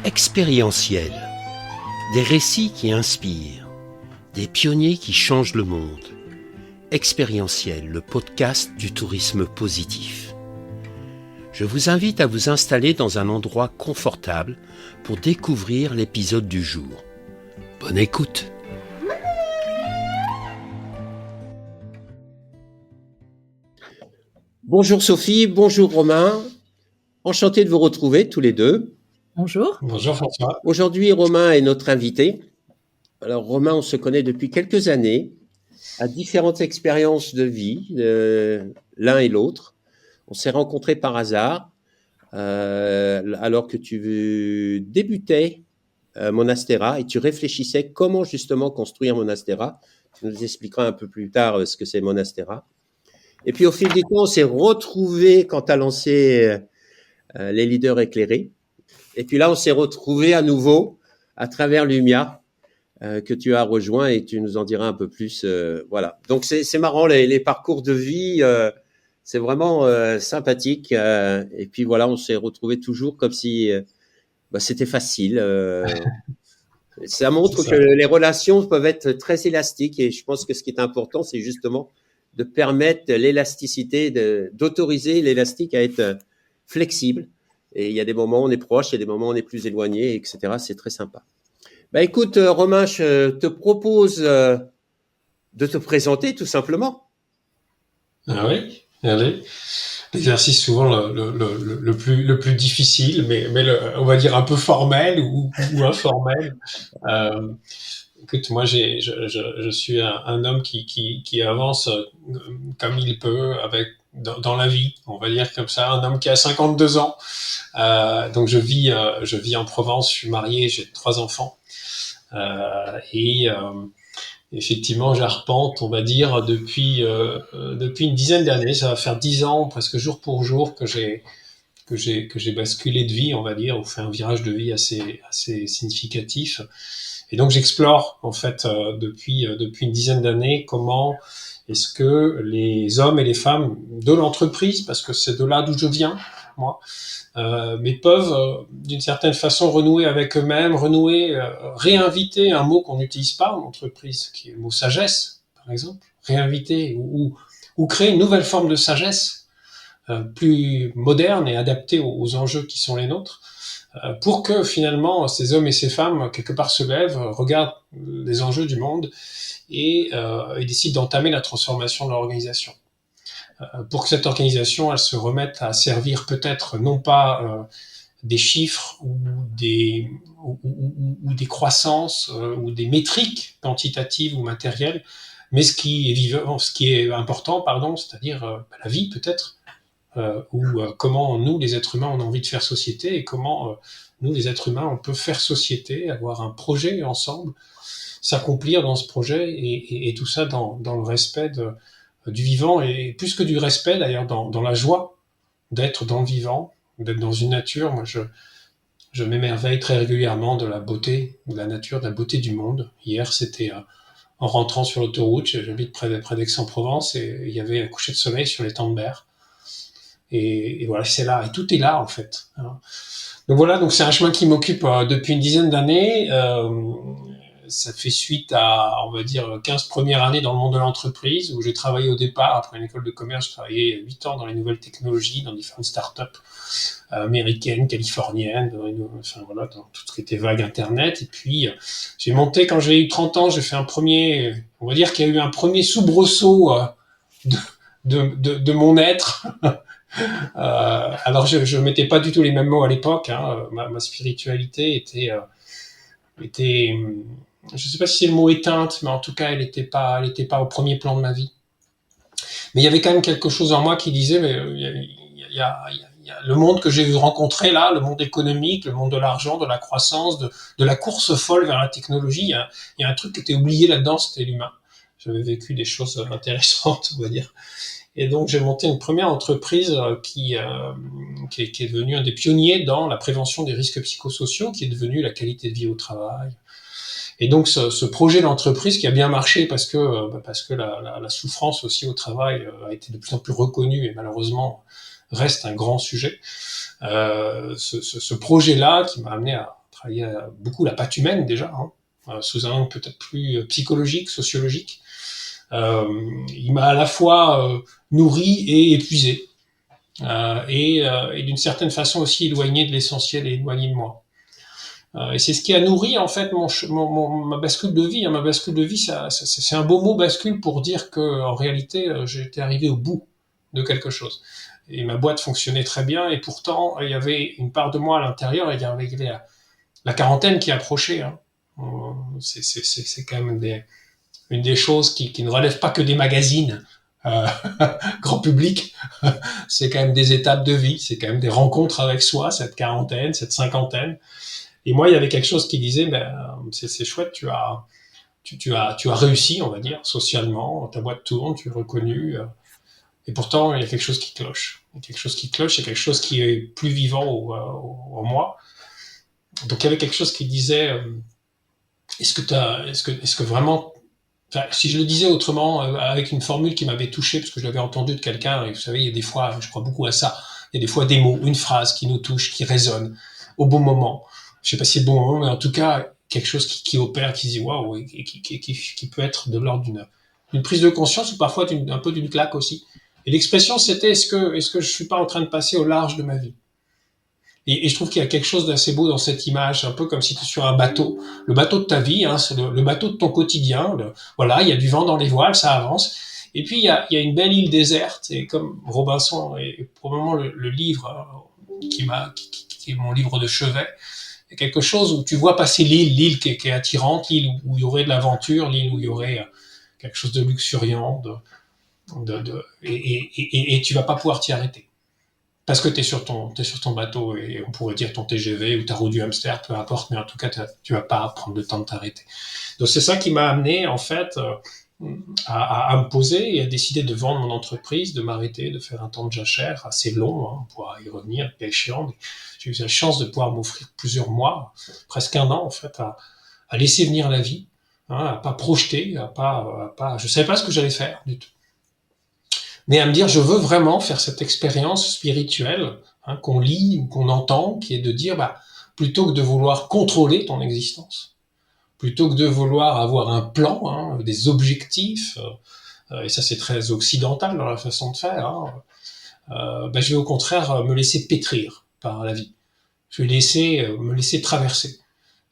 Expérientiel. Des récits qui inspirent. Des pionniers qui changent le monde. Expérientiel, le podcast du tourisme positif. Je vous invite à vous installer dans un endroit confortable pour découvrir l'épisode du jour. Bonne écoute. Bonjour Sophie, bonjour Romain. Enchanté de vous retrouver tous les deux. Bonjour. Bonjour François. Aujourd'hui, Romain est notre invité. Alors Romain, on se connaît depuis quelques années, à différentes expériences de vie, l'un et l'autre. On s'est rencontrés par hasard, alors que tu débutais Monastera et tu réfléchissais comment justement construire Monastera. Tu nous expliqueras un peu plus tard ce que c'est Monastera. Et puis au fil du temps, on s'est retrouvés quand tu as lancé les leaders éclairés. Et puis là, on s'est retrouvés à nouveau à travers Lumia, que tu as rejoint et tu nous en diras un peu plus. Voilà. Donc, c'est marrant, les parcours de vie, c'est vraiment sympathique. Et puis voilà, on s'est retrouvés toujours comme si c'était facile. Ça montre que les relations peuvent être très élastiques et je pense que ce qui est important, c'est justement de permettre l'élasticité, d'autoriser l'élastique à être flexible. Et il y a des moments où on est proche, il y a des moments où on est plus éloigné, etc. C'est très sympa. Bah écoute, Romain, je te propose de te présenter tout simplement. Ah oui, allez. L'exercice souvent le plus difficile, mais on va dire un peu formel ou informel. Écoute, moi je suis un homme qui avance comme il peut dans la vie, on va dire comme ça, un homme qui a 52 ans. Donc je vis en Provence, je suis marié, j'ai 3 enfants. Effectivement, j'arpente, on va dire, depuis une dizaine d'années. Ça va faire 10 ans, presque jour pour jour, que j'ai basculé de vie, on va dire, ou fait un virage de vie assez significatif. Et donc, j'explore, en fait, depuis une dizaine d'années, comment est-ce que les hommes et les femmes de l'entreprise, parce que c'est de là d'où je viens, moi, mais peuvent d'une certaine façon renouer avec eux-mêmes, réinviter un mot qu'on n'utilise pas en entreprise, qui est le mot sagesse, par exemple, réinviter ou créer une nouvelle forme de sagesse plus moderne et adaptée aux enjeux qui sont les nôtres, pour que finalement ces hommes et ces femmes quelque part se lèvent, regardent les enjeux du monde et décident d'entamer la transformation de l'organisation. Pour que cette organisation elle se remette à servir peut-être non pas des chiffres ou des croissances ou des métriques quantitatives ou matérielles, mais ce qui est vivant, ce qui est important, pardon, c'est-à-dire la vie peut-être, comment nous les êtres humains on a envie de faire société et comment nous les êtres humains on peut faire société, avoir un projet ensemble, s'accomplir dans ce projet et tout ça dans le respect du vivant et plus que du respect d'ailleurs dans la joie d'être dans le vivant, d'être dans une nature. Moi je m'émerveille très régulièrement de la beauté de la nature, de la beauté du monde. Hier c'était en rentrant sur l'autoroute, j'habite près d'Aix-en-Provence et il y avait un coucher de soleil sur l'étang de Berre. Et voilà, c'est là, et tout est là en fait. Donc voilà, donc c'est un chemin qui m'occupe depuis une dizaine d'années. Ça fait suite à, on va dire, 15 premières années dans le monde de l'entreprise, où j'ai travaillé au départ, après une école de commerce, j'ai travaillé 8 ans dans les nouvelles technologies, dans différentes startups américaines, californiennes, enfin voilà, dans tout ce qui était vague Internet. Et puis, j'ai monté, quand j'ai eu 30 ans, j'ai fait on va dire qu'il y a eu un premier soubresaut de mon être. Alors je mettais pas du tout les mêmes mots à l'époque. Ma spiritualité était, je sais pas si c'est le mot éteinte, mais en tout cas elle était pas au premier plan de ma vie. Mais il y avait quand même quelque chose en moi qui disait, mais il y a le monde que j'ai vu rencontrer là, le monde économique, le monde de l'argent, de la croissance, de la course folle vers la technologie. Il y a un truc qui était oublié là-dedans, c'était l'humain. J'avais vécu des choses intéressantes, on va dire. Et donc j'ai monté une première entreprise qui est devenue un des pionniers dans la prévention des risques psychosociaux, qui est devenue la qualité de vie au travail. Et donc ce projet d'entreprise qui a bien marché parce que la souffrance aussi au travail a été de plus en plus reconnue et malheureusement reste un grand sujet. Ce projet-là qui m'a amené travaillé beaucoup la patte humaine déjà, sous un angle peut-être plus psychologique, sociologique. Il m'a à la fois nourri et épuisé, et d'une certaine façon aussi éloigné de l'essentiel et éloigné de moi. Et c'est ce qui a nourri en fait ma bascule de vie. Ma bascule de vie, c'est un beau mot bascule pour dire que en réalité, j'étais arrivé au bout de quelque chose. Et ma boîte fonctionnait très bien, et pourtant il y avait une part de moi à l'intérieur. Il y avait la quarantaine qui approchait. C'est quand même une des choses qui ne relève pas que des magazines euh, grand public. C'est quand même des étapes de vie. C'est quand même des rencontres avec soi, cette quarantaine, cette cinquantaine. Et moi, il y avait quelque chose qui disait, c'est chouette, tu as réussi, on va dire, socialement, ta boîte tourne, tu es reconnu, et pourtant, il y a quelque chose qui cloche. Il y a quelque chose qui cloche, il y a quelque chose qui est plus vivant en moi. Donc, il y avait quelque chose qui disait, est-ce que vraiment, enfin, si je le disais autrement, avec une formule qui m'avait touché, parce que je l'avais entendu de quelqu'un, et vous savez, il y a des fois, je crois beaucoup à ça, il y a des fois des mots, une phrase qui nous touche, qui résonne au bon moment. Je sais pas si c'est le bon moment, mais en tout cas, quelque chose qui opère, qui se dit waouh, et qui peut être de l'ordre d'une prise de conscience, ou parfois un peu d'une claque aussi. Et l'expression, c'était est-ce que je suis pas en train de passer au large de ma vie? Et je trouve qu'il y a quelque chose d'assez beau dans cette image, un peu comme si tu es sur un bateau. Le bateau de ta vie, c'est le bateau de ton quotidien. Voilà, il y a du vent dans les voiles, ça avance. Et puis, il y a une belle île déserte, et comme Robinson est probablement le livre qui est mon livre de chevet, il y a quelque chose où tu vois passer l'île qui est attirante, l'île où il y aurait de l'aventure, l'île où il y aurait quelque chose de luxuriant, et tu vas pas pouvoir t'y arrêter. Parce que t'es sur ton bateau, et on pourrait dire ton TGV ou ta roue du hamster, peu importe, mais en tout cas, tu vas pas prendre le temps de t'arrêter. Donc c'est ça qui m'a amené, en fait, à me poser et à décider de vendre mon entreprise, de m'arrêter, de faire un temps de jachère assez long, on pourra y revenir, pas échéant, mais j'ai eu la chance de pouvoir m'offrir plusieurs mois, presque un an, en fait, à laisser venir la vie, à pas projeter, je savais pas ce que j'allais faire du tout, mais à me dire, je veux vraiment faire cette expérience spirituelle, qu'on lit ou qu'on entend, qui est de dire, plutôt que de vouloir contrôler ton existence, plutôt que de vouloir avoir un plan, des objectifs, et ça c'est très occidental dans la façon de faire, je vais au contraire me laisser pétrir par la vie. Je vais me laisser traverser.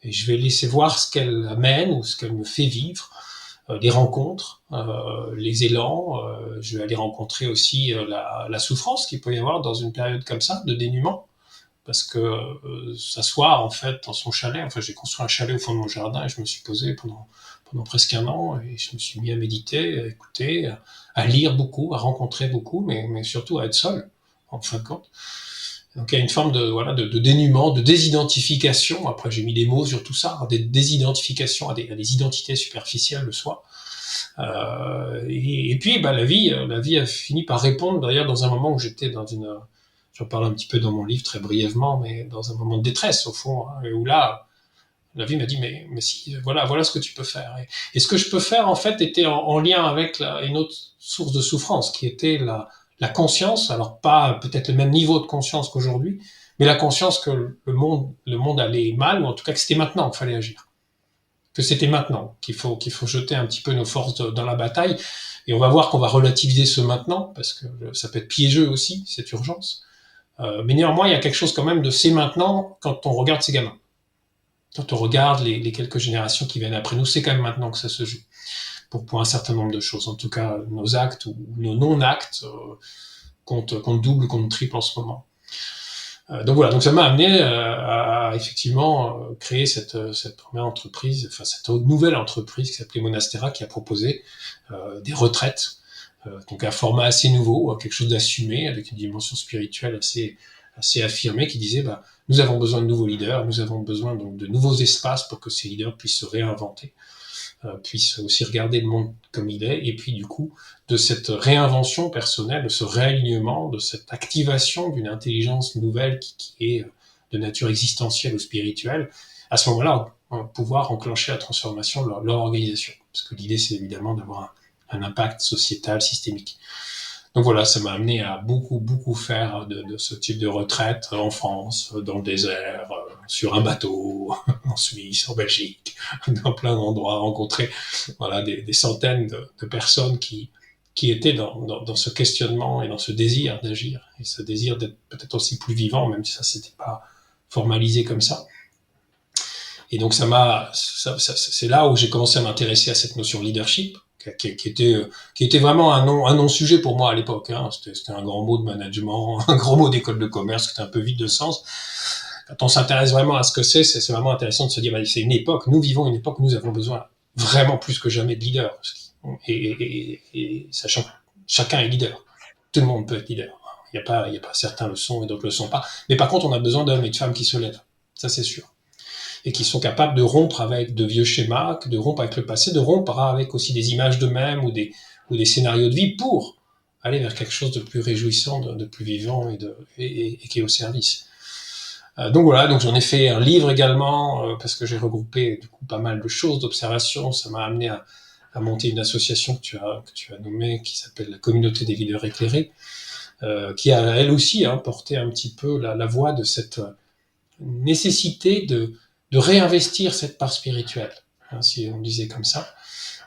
Et je vais laisser voir ce qu'elle amène ou ce qu'elle me fait vivre, les rencontres, les élans. Je vais aller rencontrer aussi la souffrance qu'il peut y avoir dans une période comme ça, de dénuement. Parce que s'asseoir en fait dans son chalet, enfin j'ai construit un chalet au fond de mon jardin, et je me suis posé pendant presque un an, et je me suis mis à méditer, à écouter, à lire beaucoup, à rencontrer beaucoup, mais surtout à être seul, en fin de compte. Donc il y a une forme de dénuement, de désidentification. Après j'ai mis des mots sur tout ça, des désidentifications à des identités superficielles de soi. Et puis la vie a fini par répondre, d'ailleurs, dans un moment où j'étais j'en parle un petit peu dans mon livre très brièvement, mais dans un moment de détresse au fond, et où là la vie m'a dit mais si, voilà ce que tu peux faire. Et ce que je peux faire en fait était en lien avec une autre source de souffrance, qui était la conscience. Alors pas peut-être le même niveau de conscience qu'aujourd'hui, mais la conscience que le monde allait mal, ou en tout cas que c'était maintenant qu'il fallait agir, que c'était maintenant qu'il faut jeter un petit peu nos forces dans la bataille. Et on va voir qu'on va relativiser ce maintenant, parce que ça peut être piégeux aussi, cette urgence. Mais néanmoins, il y a quelque chose quand même de c'est maintenant quand on regarde ces gamins. Quand on regarde les quelques générations qui viennent après nous, c'est quand même maintenant que ça se joue. Pour un certain nombre de choses. En tout cas, nos actes ou nos non-actes comptent double, comptent triple en ce moment. Donc voilà, donc ça m'a amené à effectivement créer cette première entreprise, enfin cette nouvelle entreprise qui s'appelait Monastera, qui a proposé des retraites, donc un format assez nouveau, quelque chose d'assumé, avec une dimension spirituelle assez affirmée, qui disait nous avons besoin de nouveaux leaders, nous avons besoin donc de nouveaux espaces pour que ces leaders puissent se réinventer, puissent aussi regarder le monde comme il est, et puis du coup, de cette réinvention personnelle, de ce réalignement, de cette activation d'une intelligence nouvelle qui est de nature existentielle ou spirituelle, à ce moment-là, pouvoir enclencher la transformation de leur organisation. Parce que l'idée, c'est évidemment d'avoir un impact sociétal, systémique. Donc voilà, ça m'a amené à beaucoup faire de ce type de retraite en France, dans le désert, sur un bateau, en Suisse, en Belgique, dans plein d'endroits, rencontrer voilà, des centaines de personnes qui étaient dans ce questionnement et dans ce désir d'agir, et ce désir d'être peut-être aussi plus vivant, même si ça s'était pas formalisé comme ça. Et donc c'est là où j'ai commencé à m'intéresser à cette notion de leadership, qui était vraiment un non-sujet pour moi à l'époque. Hein. C'était un grand mot de management, un grand mot d'école de commerce, qui était un peu vide de sens. Quand on s'intéresse vraiment à ce que c'est vraiment intéressant de se dire, bah, c'est une époque, nous vivons une époque où nous avons besoin vraiment plus que jamais de leaders. Et sachant que chacun est leader. Tout le monde peut être leader. Il y a pas certains le sont et d'autres le sont pas. Mais par contre, on a besoin d'hommes et de femmes qui se lèvent. Ça, c'est sûr. Et qui sont capables de rompre avec de vieux schémas, de rompre avec le passé, de rompre avec aussi des images d'eux-mêmes ou des scénarios de vie pour aller vers quelque chose de plus réjouissant, de plus vivant et qui est au service. Donc voilà, donc j'en ai fait un livre également, parce que j'ai regroupé du coup pas mal de choses, d'observations. Ça m'a amené à monter une association que tu as nommée, qui s'appelle la Communauté des leaders éclairés, qui a elle aussi porté un petit peu la voix de cette nécessité de réinvestir cette part spirituelle, si on disait comme ça,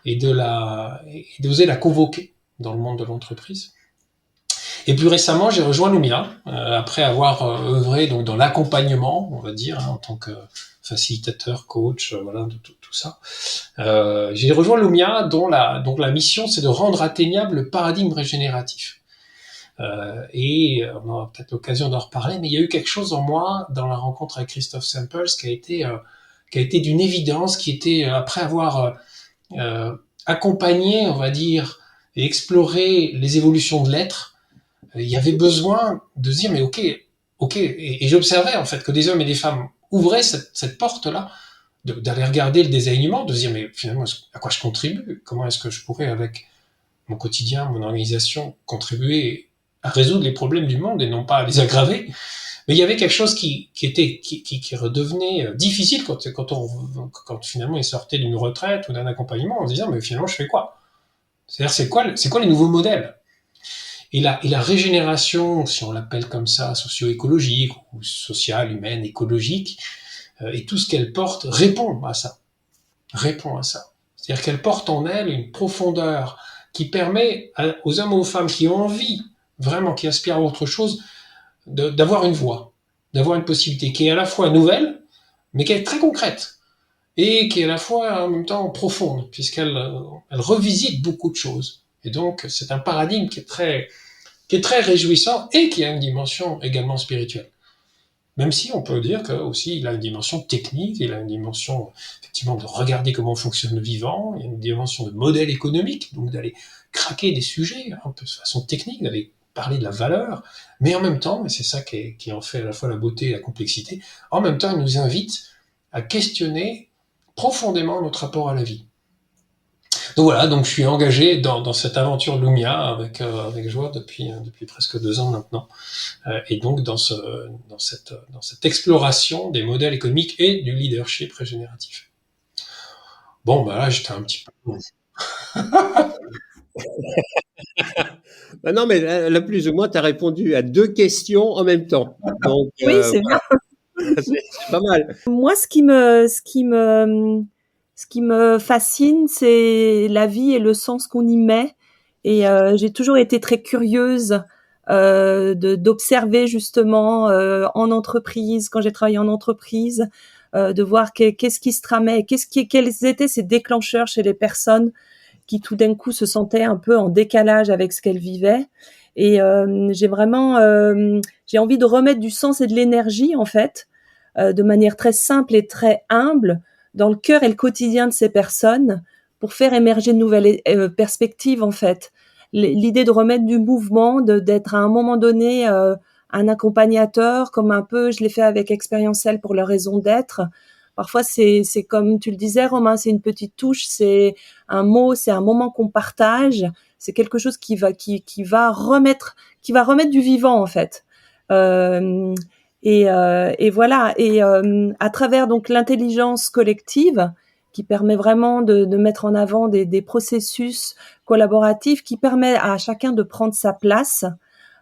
et d'oser la convoquer dans le monde de l'entreprise. Et plus récemment, j'ai rejoint Lumia, après avoir œuvré donc dans l'accompagnement, on va dire, en tant que facilitateur, coach, voilà, de tout ça. J'ai rejoint Lumia, dont la mission, c'est de rendre atteignable le paradigme régénératif. Et on aura peut-être l'occasion d'en reparler, mais il y a eu quelque chose en moi dans la rencontre avec Christophe Samples qui a été d'une évidence, qui était, après avoir accompagné, on va dire, et exploré les évolutions de l'être, il y avait besoin de se dire, mais ok, et j'observais en fait que des hommes et des femmes ouvraient cette porte-là, d'aller regarder le désalignement, de se dire, mais finalement, à quoi je contribue? Comment est-ce que je pourrais, avec mon quotidien, mon organisation, contribuer à résoudre les problèmes du monde et non pas à les aggraver? Mais il y avait quelque chose qui redevenait difficile quand finalement il sortait d'une retraite ou d'un accompagnement, en se disant, mais finalement, je fais quoi? C'est-à-dire, c'est quoi les nouveaux modèles? Et la régénération, si on l'appelle comme ça, socio-écologique ou sociale, humaine, écologique, et tout ce qu'elle porte répond à ça. C'est-à-dire qu'elle porte en elle une profondeur qui permet aux hommes et aux femmes qui ont envie, vraiment, qui aspirent à autre chose, d'avoir une voie, d'avoir une possibilité qui est à la fois nouvelle, mais qui est très concrète, et qui est à la fois en même temps profonde, puisqu'elle revisite beaucoup de choses. Et donc, c'est un paradigme qui est très réjouissant et qui a une dimension également spirituelle. Même si on peut dire que aussi il a une dimension technique, il a une dimension effectivement de regarder comment fonctionne le vivant, il y a une dimension de modèle économique, donc d'aller craquer des sujets un peu de façon technique, d'aller parler de la valeur, mais en même temps, et c'est ça qui en fait à la fois la beauté et la complexité, en même temps il nous invite à questionner profondément notre rapport à la vie. Donc voilà, donc je suis engagé dans cette aventure Lumia avec joie depuis presque 2 ans maintenant, et donc dans cette exploration des modèles économiques et du leadership régénératif. Bon, bah là j'étais un petit peu. Ben non, mais là, plus ou moins, tu as répondu à 2 questions en même temps. Donc, oui, c'est bien. C'est pas mal. Moi, ce qui me fascine, c'est la vie et le sens qu'on y met. Et j'ai toujours été très curieuse d'observer justement en entreprise, quand j'ai travaillé en entreprise, de voir qu'est-ce qui se tramait, quels étaient ces déclencheurs chez les personnes qui tout d'un coup se sentaient un peu en décalage avec ce qu'elles vivaient. Et j'ai envie de remettre du sens et de l'énergie en fait, de manière très simple et très humble, dans le cœur et le quotidien de ces personnes, pour faire émerger de nouvelles perspectives en fait. L'idée de remettre du mouvement, d'être à un moment donné un accompagnateur, comme un peu je l'ai fait avec Expérientiel pour leur raison d'être. Parfois c'est comme tu le disais Romain, c'est une petite touche, c'est un mot, c'est un moment qu'on partage, c'est quelque chose qui va remettre du vivant en fait. Et voilà. Et à travers donc l'intelligence collective, qui permet vraiment de mettre en avant des processus collaboratifs, qui permet à chacun de prendre sa place.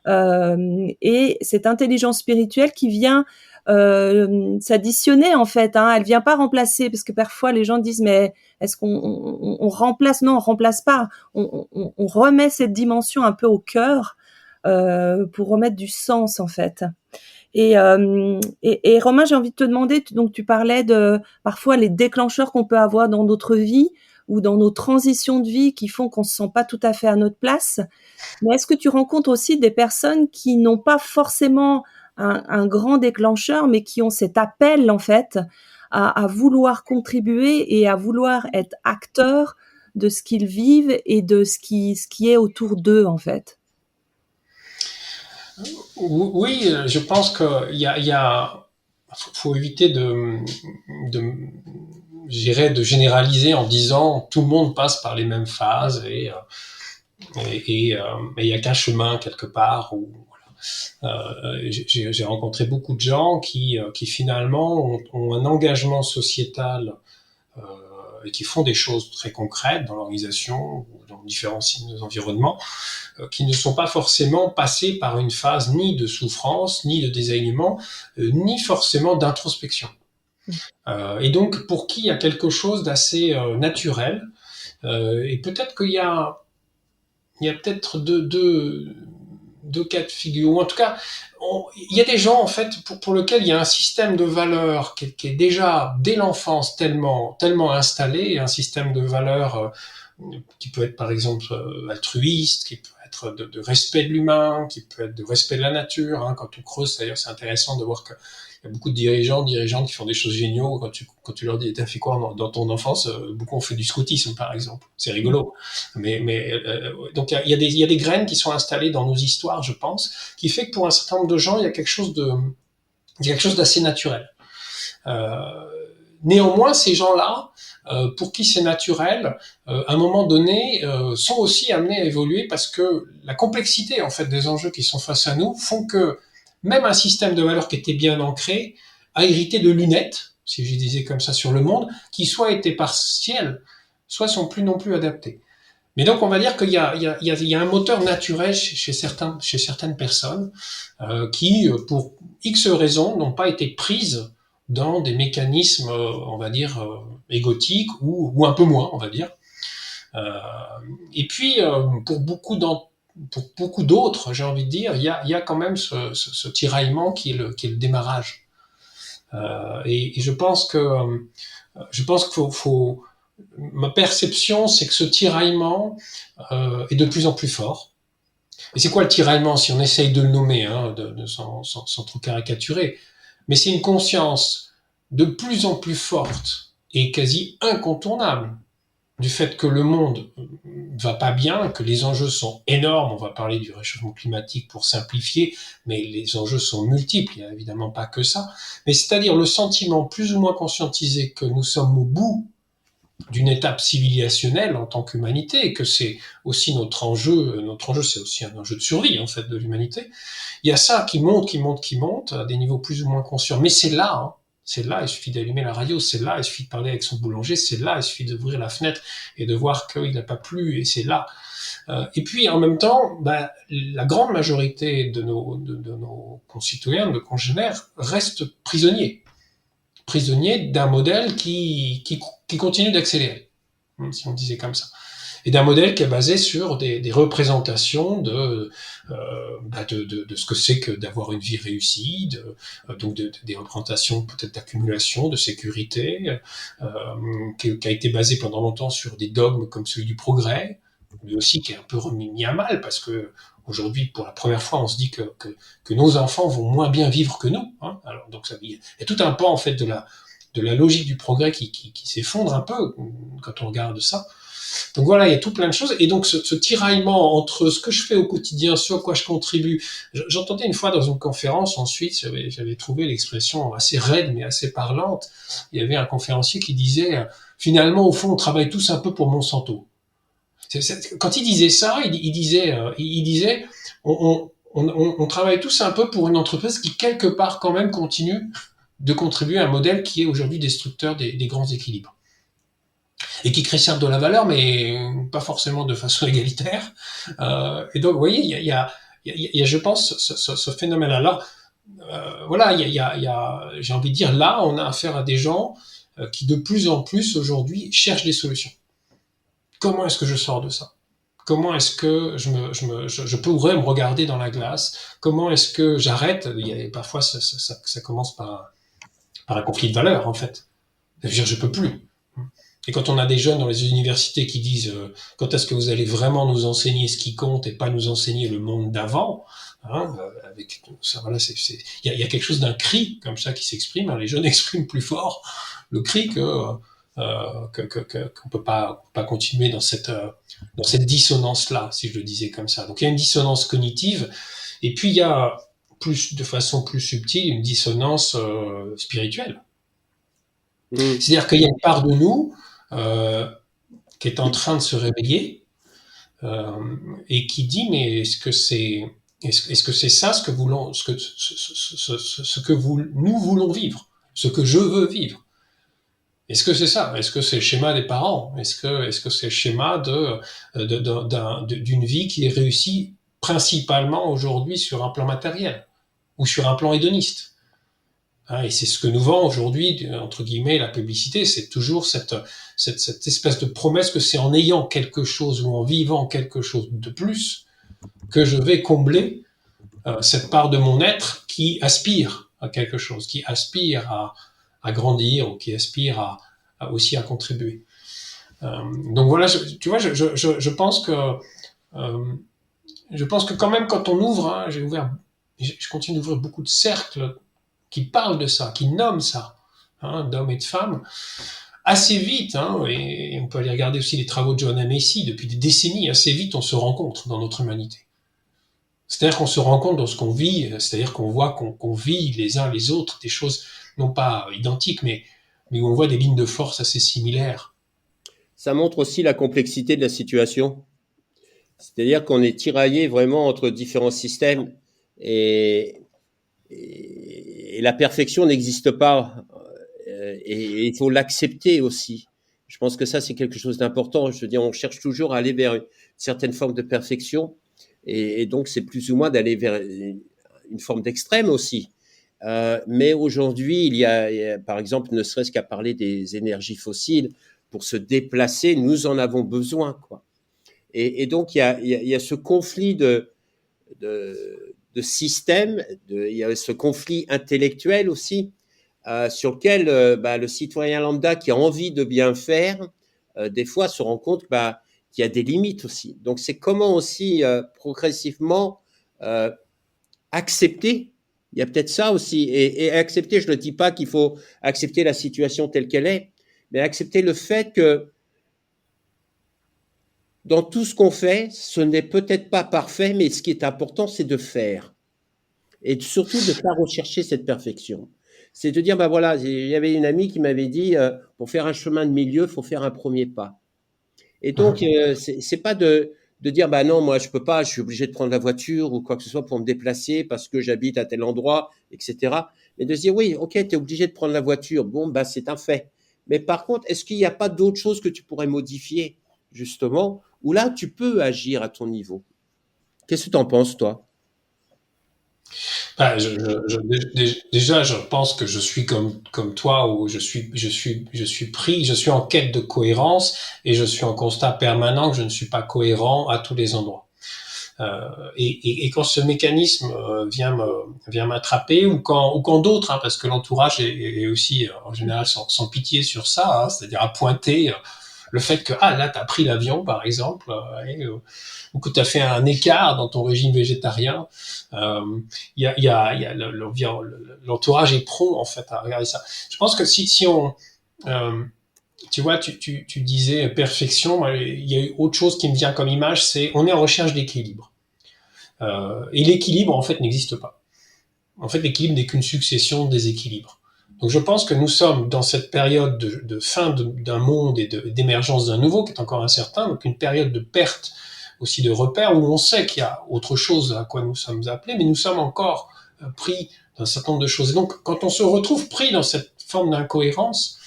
Et cette intelligence spirituelle qui vient s'additionner en fait. Hein. Elle vient pas remplacer, parce que parfois les gens disent mais est-ce qu'on remplace? Non, on remplace pas. On remet cette dimension un peu au cœur pour remettre du sens en fait. Et Romain, j'ai envie de te demander, donc tu parlais de parfois les déclencheurs qu'on peut avoir dans notre vie ou dans nos transitions de vie qui font qu'on se sent pas tout à fait à notre place. Mais est-ce que tu rencontres aussi des personnes qui n'ont pas forcément un grand déclencheur, mais qui ont cet appel en fait à vouloir contribuer et à vouloir être acteurs de ce qu'ils vivent et de ce qui est autour d'eux en fait? Oui, je pense faut éviter je dirais, de généraliser en disant tout le monde passe par les mêmes phases et il y a qu'un chemin quelque part où j'ai rencontré beaucoup de gens qui finalement ont un engagement sociétal euh, et qui font des choses très concrètes dans l'organisation ou dans différents environnements, qui ne sont pas forcément passés par une phase ni de souffrance, ni de désalignement, ni forcément d'introspection. Et donc, pour qui il y a quelque chose d'assez naturel, et peut-être qu'il y a peut-être deux cas de figure, ou en tout cas, il y a des gens en fait pour lesquels il y a un système de valeurs qui est déjà dès l'enfance tellement installé, un système de valeurs qui peut être par exemple altruiste, qui peut être de respect de l'humain, qui peut être de respect de la nature. Hein. Quand on creuse, d'ailleurs, c'est intéressant de voir que il y a beaucoup de dirigeantes qui font des choses géniaux. Quand tu leur dis, t'as fait quoi dans ton enfance? Beaucoup ont fait du scoutisme, par exemple. C'est rigolo. Donc il y a des graines qui sont installées dans nos histoires, je pense, qui fait que pour un certain nombre de gens, il y a quelque chose d'assez naturel. Néanmoins, ces gens-là, pour qui c'est naturel, à un moment donné, sont aussi amenés à évoluer parce que la complexité en fait des enjeux qui sont face à nous font que même un système de valeurs qui était bien ancré a hérité de lunettes, si je disais comme ça, sur le monde, qui soit étaient partielles, soit sont plus non plus adaptées. Mais donc on va dire qu'il y a un moteur naturel chez certaines personnes qui, pour X raisons, n'ont pas été prises dans des mécanismes, on va dire, égotiques ou un peu moins, on va dire. Et puis, pour beaucoup d'autres, j'ai envie de dire, il y a quand même ce tiraillement qui est le démarrage. Et je pense qu'il faut ma perception, c'est que ce tiraillement est de plus en plus fort. Et c'est quoi le tiraillement, si on essaye de le nommer, hein, sans trop caricaturer? Mais c'est une conscience de plus en plus forte et quasi incontournable du fait que le monde va pas bien, que les enjeux sont énormes. On va parler du réchauffement climatique pour simplifier, mais les enjeux sont multiples. Il n'y a évidemment pas que ça. Mais c'est-à-dire le sentiment plus ou moins conscientisé que nous sommes au bout d'une étape civilisationnelle en tant qu'humanité, et que c'est aussi notre enjeu, c'est aussi un enjeu de survie, en fait, de l'humanité. Il y a ça qui monte à des niveaux plus ou moins conscients. Mais c'est là, hein. C'est là, il suffit d'allumer la radio, c'est là, il suffit de parler avec son boulanger, c'est là, il suffit d'ouvrir la fenêtre et de voir qu'il n'a pas plu, et c'est là. Et puis, en même temps, la grande majorité de nos concitoyens, de nos congénères, restent prisonniers d'un modèle qui continue d'accélérer, si on disait comme ça. Et d'un modèle qui est basé sur des représentations de ce que c'est que d'avoir une vie réussie, donc des représentations peut-être d'accumulation, de sécurité, qui a été basé pendant longtemps sur des dogmes comme celui du progrès, lui aussi qui est un peu mis à mal parce que aujourd'hui, pour la première fois, on se dit que nos enfants vont moins bien vivre que nous. Hein. Alors, donc, il y a tout un pan en fait de la logique du progrès qui s'effondre un peu quand on regarde ça. Donc voilà, il y a tout plein de choses. Et donc ce tiraillement entre ce que je fais au quotidien, ce à quoi je contribue. J'entendais une fois dans une conférence en Suisse, j'avais trouvé l'expression assez raide mais assez parlante. Il y avait un conférencier qui disait finalement au fond on travaille tous un peu pour Monsanto. Quand il disait ça, il disait on travaille tous un peu pour une entreprise qui quelque part quand même continue de contribuer à un modèle qui est aujourd'hui destructeur des grands équilibres. Et qui crée certes de la valeur, mais pas forcément de façon égalitaire. Et donc, vous voyez, il y a, je pense, ce phénomène-là. Alors, voilà, j'ai envie de dire, là, on a affaire à des gens qui de plus en plus aujourd'hui cherchent des solutions. Comment est-ce que je sors de ça? Comment est-ce que je pourrais me regarder dans la glace? Comment est-ce que j'arrête? Parfois, ça commence par un conflit de valeurs, en fait. Ça veut dire, je peux plus. Et quand on a des jeunes dans les universités qui disent quand est-ce que vous allez vraiment nous enseigner ce qui compte et pas nous enseigner le monde d'avant, hein, avec ça, voilà, il y a quelque chose d'un cri comme ça qui s'exprime. Hein, les jeunes expriment plus fort le cri qu'on peut pas continuer dans cette dissonance là, si je le disais comme ça. Donc il y a une dissonance cognitive, et puis il y a de façon plus subtile une dissonance spirituelle. C'est-à-dire qu'il y a une part de nous qui est en train de se réveiller et qui dit mais est-ce que c'est ça ce que nous voulons vivre, ce que je veux vivre? Est-ce que c'est ça? Est-ce que c'est le schéma des parents? Est-ce que c'est le schéma d'une vie qui est réussie principalement aujourd'hui sur un plan matériel ou sur un plan hédoniste? Et c'est ce que nous vend aujourd'hui, entre guillemets, la publicité, c'est toujours cette espèce de promesse que c'est en ayant quelque chose ou en vivant quelque chose de plus que je vais combler cette part de mon être qui aspire à quelque chose, qui aspire à grandir ou qui aspire aussi à contribuer. Donc voilà, tu vois, je pense que quand même quand on ouvre, je continue d'ouvrir beaucoup de cercles qui parlent de ça, qui nomment ça, d'hommes et de femmes, assez vite, et on peut aller regarder aussi les travaux de Joanna Macy, depuis des décennies, assez vite on se rencontre dans notre humanité. C'est-à-dire qu'on se rend compte dans ce qu'on vit, c'est-à-dire qu'on voit qu'on vit les uns les autres des choses non pas identiques, mais où on voit des lignes de force assez similaires. Ça montre aussi la complexité de la situation. C'est-à-dire qu'on est tiraillé vraiment entre différents systèmes et la perfection n'existe pas. Et il faut l'accepter aussi. Je pense que ça, c'est quelque chose d'important. Je veux dire, on cherche toujours à aller vers une certaine forme de perfection. Et donc, c'est plus ou moins d'aller vers une forme d'extrême aussi. Mais aujourd'hui, il y a, par exemple, ne serait-ce qu'à parler des énergies fossiles, pour se déplacer, nous en avons besoin, quoi. Et donc, il y a ce conflit de système, il y a ce conflit intellectuel aussi, sur lequel le citoyen lambda qui a envie de bien faire, des fois se rend compte qu'il y a des limites aussi. Donc, c'est comment aussi progressivement accepter. Il y a peut-être ça aussi. Et accepter, je ne dis pas qu'il faut accepter la situation telle qu'elle est, mais accepter le fait que dans tout ce qu'on fait, ce n'est peut-être pas parfait, mais ce qui est important, c'est de faire. Et surtout de ne pas rechercher cette perfection. C'est de dire, voilà, il y avait une amie qui m'avait dit, pour faire un chemin de milieu, il faut faire un premier pas. Et donc, c'est pas de dire, non, moi, je peux pas, je suis obligé de prendre la voiture ou quoi que ce soit pour me déplacer parce que j'habite à tel endroit, etc. Mais de se dire, oui, ok, tu es obligé de prendre la voiture. Bon, c'est un fait. Mais par contre, est-ce qu'il n'y a pas d'autres choses que tu pourrais modifier, justement, où là, tu peux agir à ton niveau? Qu'est-ce que tu en penses, toi? Déjà, je pense que je suis comme toi, où je suis pris, je suis en quête de cohérence et je suis en constat permanent que je ne suis pas cohérent à tous les endroits. Et quand ce mécanisme vient m'attraper, ou quand d'autres, parce que l'entourage est aussi en général sans pitié sur ça, c'est-à-dire à pointer le fait que là t'as pris l'avion par exemple, ou que t'as fait un écart dans ton régime végétarien, il y a l'entourage est prompt en fait à regarder ça. Je pense que si on tu vois, tu disais perfection, il y a autre chose qui me vient comme image, c'est on est en recherche d'équilibre. Et l'équilibre en fait n'existe pas. En fait, l'équilibre n'est qu'une succession de déséquilibres. Donc je pense que nous sommes dans cette période de fin d'un monde et d'émergence d'un nouveau qui est encore incertain, donc une période de perte aussi de repères où on sait qu'il y a autre chose à quoi nous sommes appelés, mais nous sommes encore pris d'un certain nombre de choses. Et donc quand on se retrouve pris dans cette forme d'incohérence,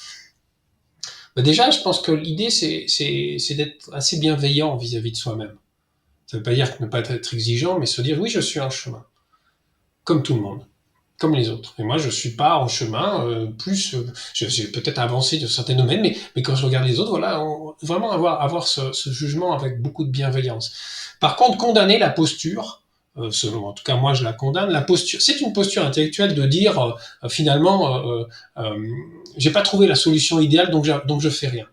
déjà je pense que l'idée c'est d'être assez bienveillant vis-à-vis de soi-même. Ça ne veut pas dire ne pas être exigeant, mais se dire oui, je suis un chemin, comme tout le monde. comme les autres. Et moi, je suis pas en chemin j'ai peut-être avancé de certains domaines, mais quand je regarde les autres, voilà, vraiment avoir ce jugement avec beaucoup de bienveillance. Par contre, condamner la posture, selon, en tout cas moi je la condamne, la posture, c'est une posture intellectuelle de dire finalement, j'ai pas trouvé la solution idéale, donc je fais rien.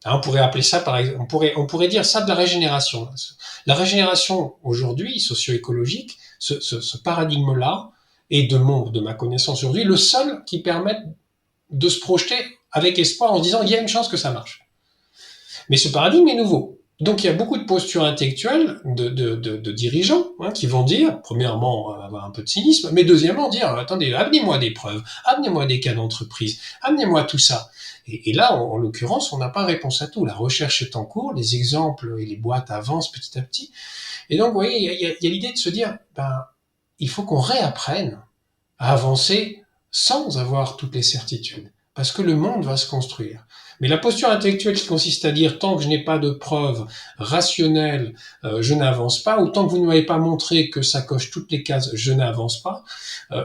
Hein, on pourrait appeler ça, par exemple, on pourrait dire ça de la régénération. La régénération aujourd'hui, socio-écologique, ce paradigme-là, est de ma connaissance aujourd'hui, le seul qui permette de se projeter avec espoir en se disant il y a une chance que ça marche. Mais ce paradigme est nouveau. Donc il y a beaucoup de postures intellectuelles de dirigeants qui vont dire, premièrement, avoir un peu de cynisme, mais deuxièmement, dire, attendez, amenez-moi des preuves, amenez-moi des cas d'entreprise, amenez-moi tout ça. Et là, en l'occurrence, on n'a pas réponse à tout. La recherche est en cours, les exemples et les boîtes avancent petit à petit. Et donc, vous voyez, il y a l'idée de se dire, il faut qu'on réapprenne à avancer sans avoir toutes les certitudes, parce que le monde va se construire. Mais la posture intellectuelle qui consiste à dire tant que je n'ai pas de preuves rationnelles, je n'avance pas, ou tant que vous ne m'avez pas montré que ça coche toutes les cases, je n'avance pas,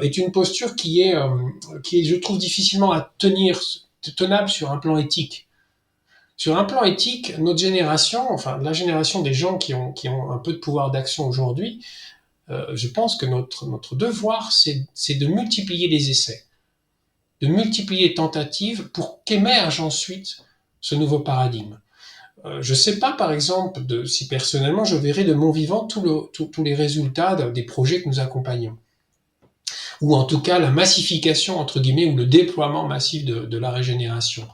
est une posture qui est, je trouve, difficilement à tenable sur un plan éthique. Sur un plan éthique, notre génération, enfin la génération des gens qui ont un peu de pouvoir d'action aujourd'hui, je pense que notre devoir, c'est de multiplier les essais, de multiplier les tentatives pour qu'émerge ensuite ce nouveau paradigme. Je ne sais pas, par exemple, si personnellement je verrai de mon vivant tous les résultats des projets que nous accompagnons, ou en tout cas la massification, entre guillemets, ou le déploiement massif de la régénération.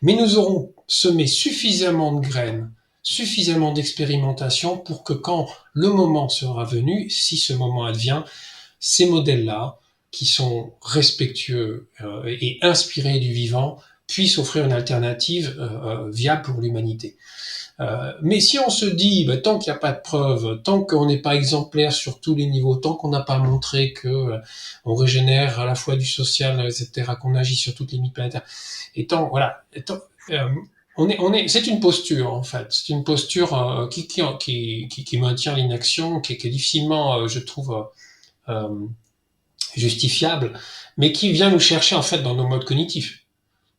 Mais nous aurons semé suffisamment de graines, suffisamment d'expérimentation pour que quand le moment sera venu, si ce moment advient, ces modèles-là, qui sont respectueux et inspirés du vivant, puissent offrir une alternative viable pour l'humanité. Mais si on se dit, tant qu'il n'y a pas de preuves, tant qu'on n'est pas exemplaire sur tous les niveaux, tant qu'on n'a pas montré que on régénère à la fois du social, etc., qu'on agit sur toutes les limites planétaires, c'est une posture en fait, c'est une posture qui maintient l'inaction, qui est difficilement, je trouve, justifiable, mais qui vient nous chercher en fait dans nos modes cognitifs.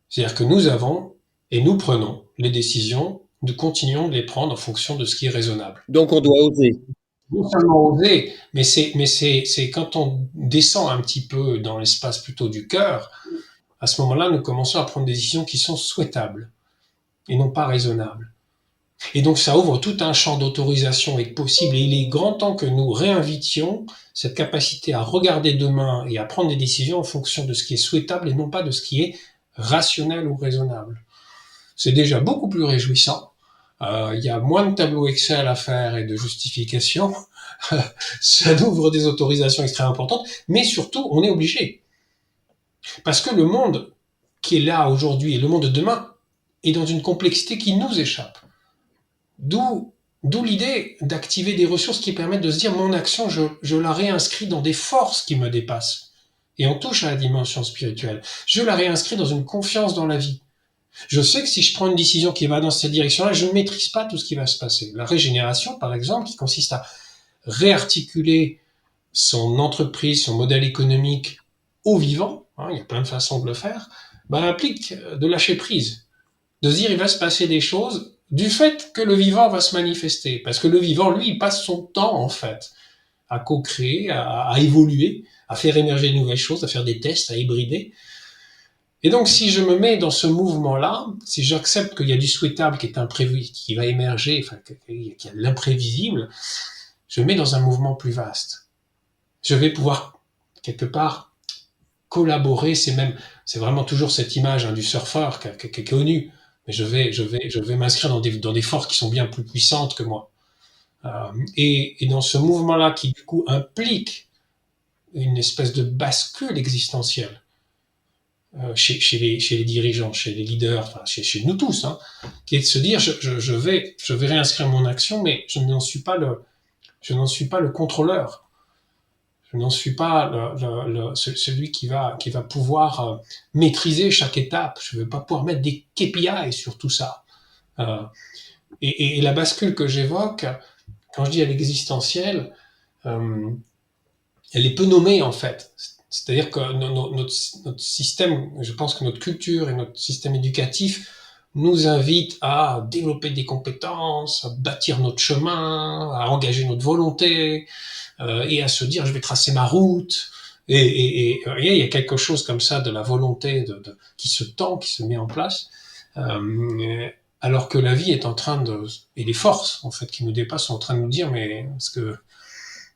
C'est-à-dire que nous avons et nous prenons les décisions, nous continuons de les prendre en fonction de ce qui est raisonnable. Donc on doit oser. Non seulement oser, mais c'est quand on descend un petit peu dans l'espace plutôt du cœur, à ce moment-là, nous commençons à prendre des décisions qui sont souhaitables et non pas raisonnables. Et donc ça ouvre tout un champ d'autorisation et de possible, et il est grand temps que nous réinvitions cette capacité à regarder demain et à prendre des décisions en fonction de ce qui est souhaitable et non pas de ce qui est rationnel ou raisonnable. C'est déjà beaucoup plus réjouissant. Il y a moins de tableaux Excel à faire et de justifications. Ça ouvre des autorisations extrêmement importantes, mais surtout, on est obligé. Parce que le monde qui est là aujourd'hui et le monde de demain est dans une complexité qui nous échappe. D'où l'idée d'activer des ressources qui permettent de se dire mon action, je la réinscris dans des forces qui me dépassent. Et on touche à la dimension spirituelle. Je la réinscris dans une confiance dans la vie. Je sais que si je prends une décision qui va dans cette direction-là, je ne maîtrise pas tout ce qui va se passer. La régénération, par exemple, qui consiste à réarticuler son entreprise, son modèle économique au vivant, il y a plein de façons de le faire, implique de lâcher prise, de se dire il va se passer des choses du fait que le vivant va se manifester. Parce que le vivant, lui, il passe son temps, en fait, à co-créer, à évoluer, à faire émerger de nouvelles choses, à faire des tests, à hybrider. Et donc, si je me mets dans ce mouvement-là, si j'accepte qu'il y a du souhaitable qui est imprévu, qui va émerger, qu'il y a l'imprévisible, je me mets dans un mouvement plus vaste. Je vais pouvoir, quelque part, collaborer. C'est vraiment toujours cette image du surfeur qui est connue. Mais je vais m'inscrire dans des forces qui sont bien plus puissantes que moi. Et dans ce mouvement-là qui, du coup, implique une espèce de bascule existentielle, chez les dirigeants, chez les leaders, chez nous tous, qui est de se dire je vais réinscrire mon action, mais je n'en suis pas le contrôleur, je n'en suis pas celui qui va pouvoir maîtriser chaque étape. Je ne vais pas pouvoir mettre des KPI sur tout ça. Et la bascule que j'évoque, quand je dis à l'existentiel, elle est peu nommée en fait. C'est-à-dire que notre système, je pense que notre culture et notre système éducatif nous invite à développer des compétences, à bâtir notre chemin, à engager notre volonté, et à se dire je vais tracer ma route. Et il y a quelque chose comme ça de la volonté qui se tend, qui se met en place, alors que la vie est en train et les forces en fait qui nous dépassent sont en train de nous dire mais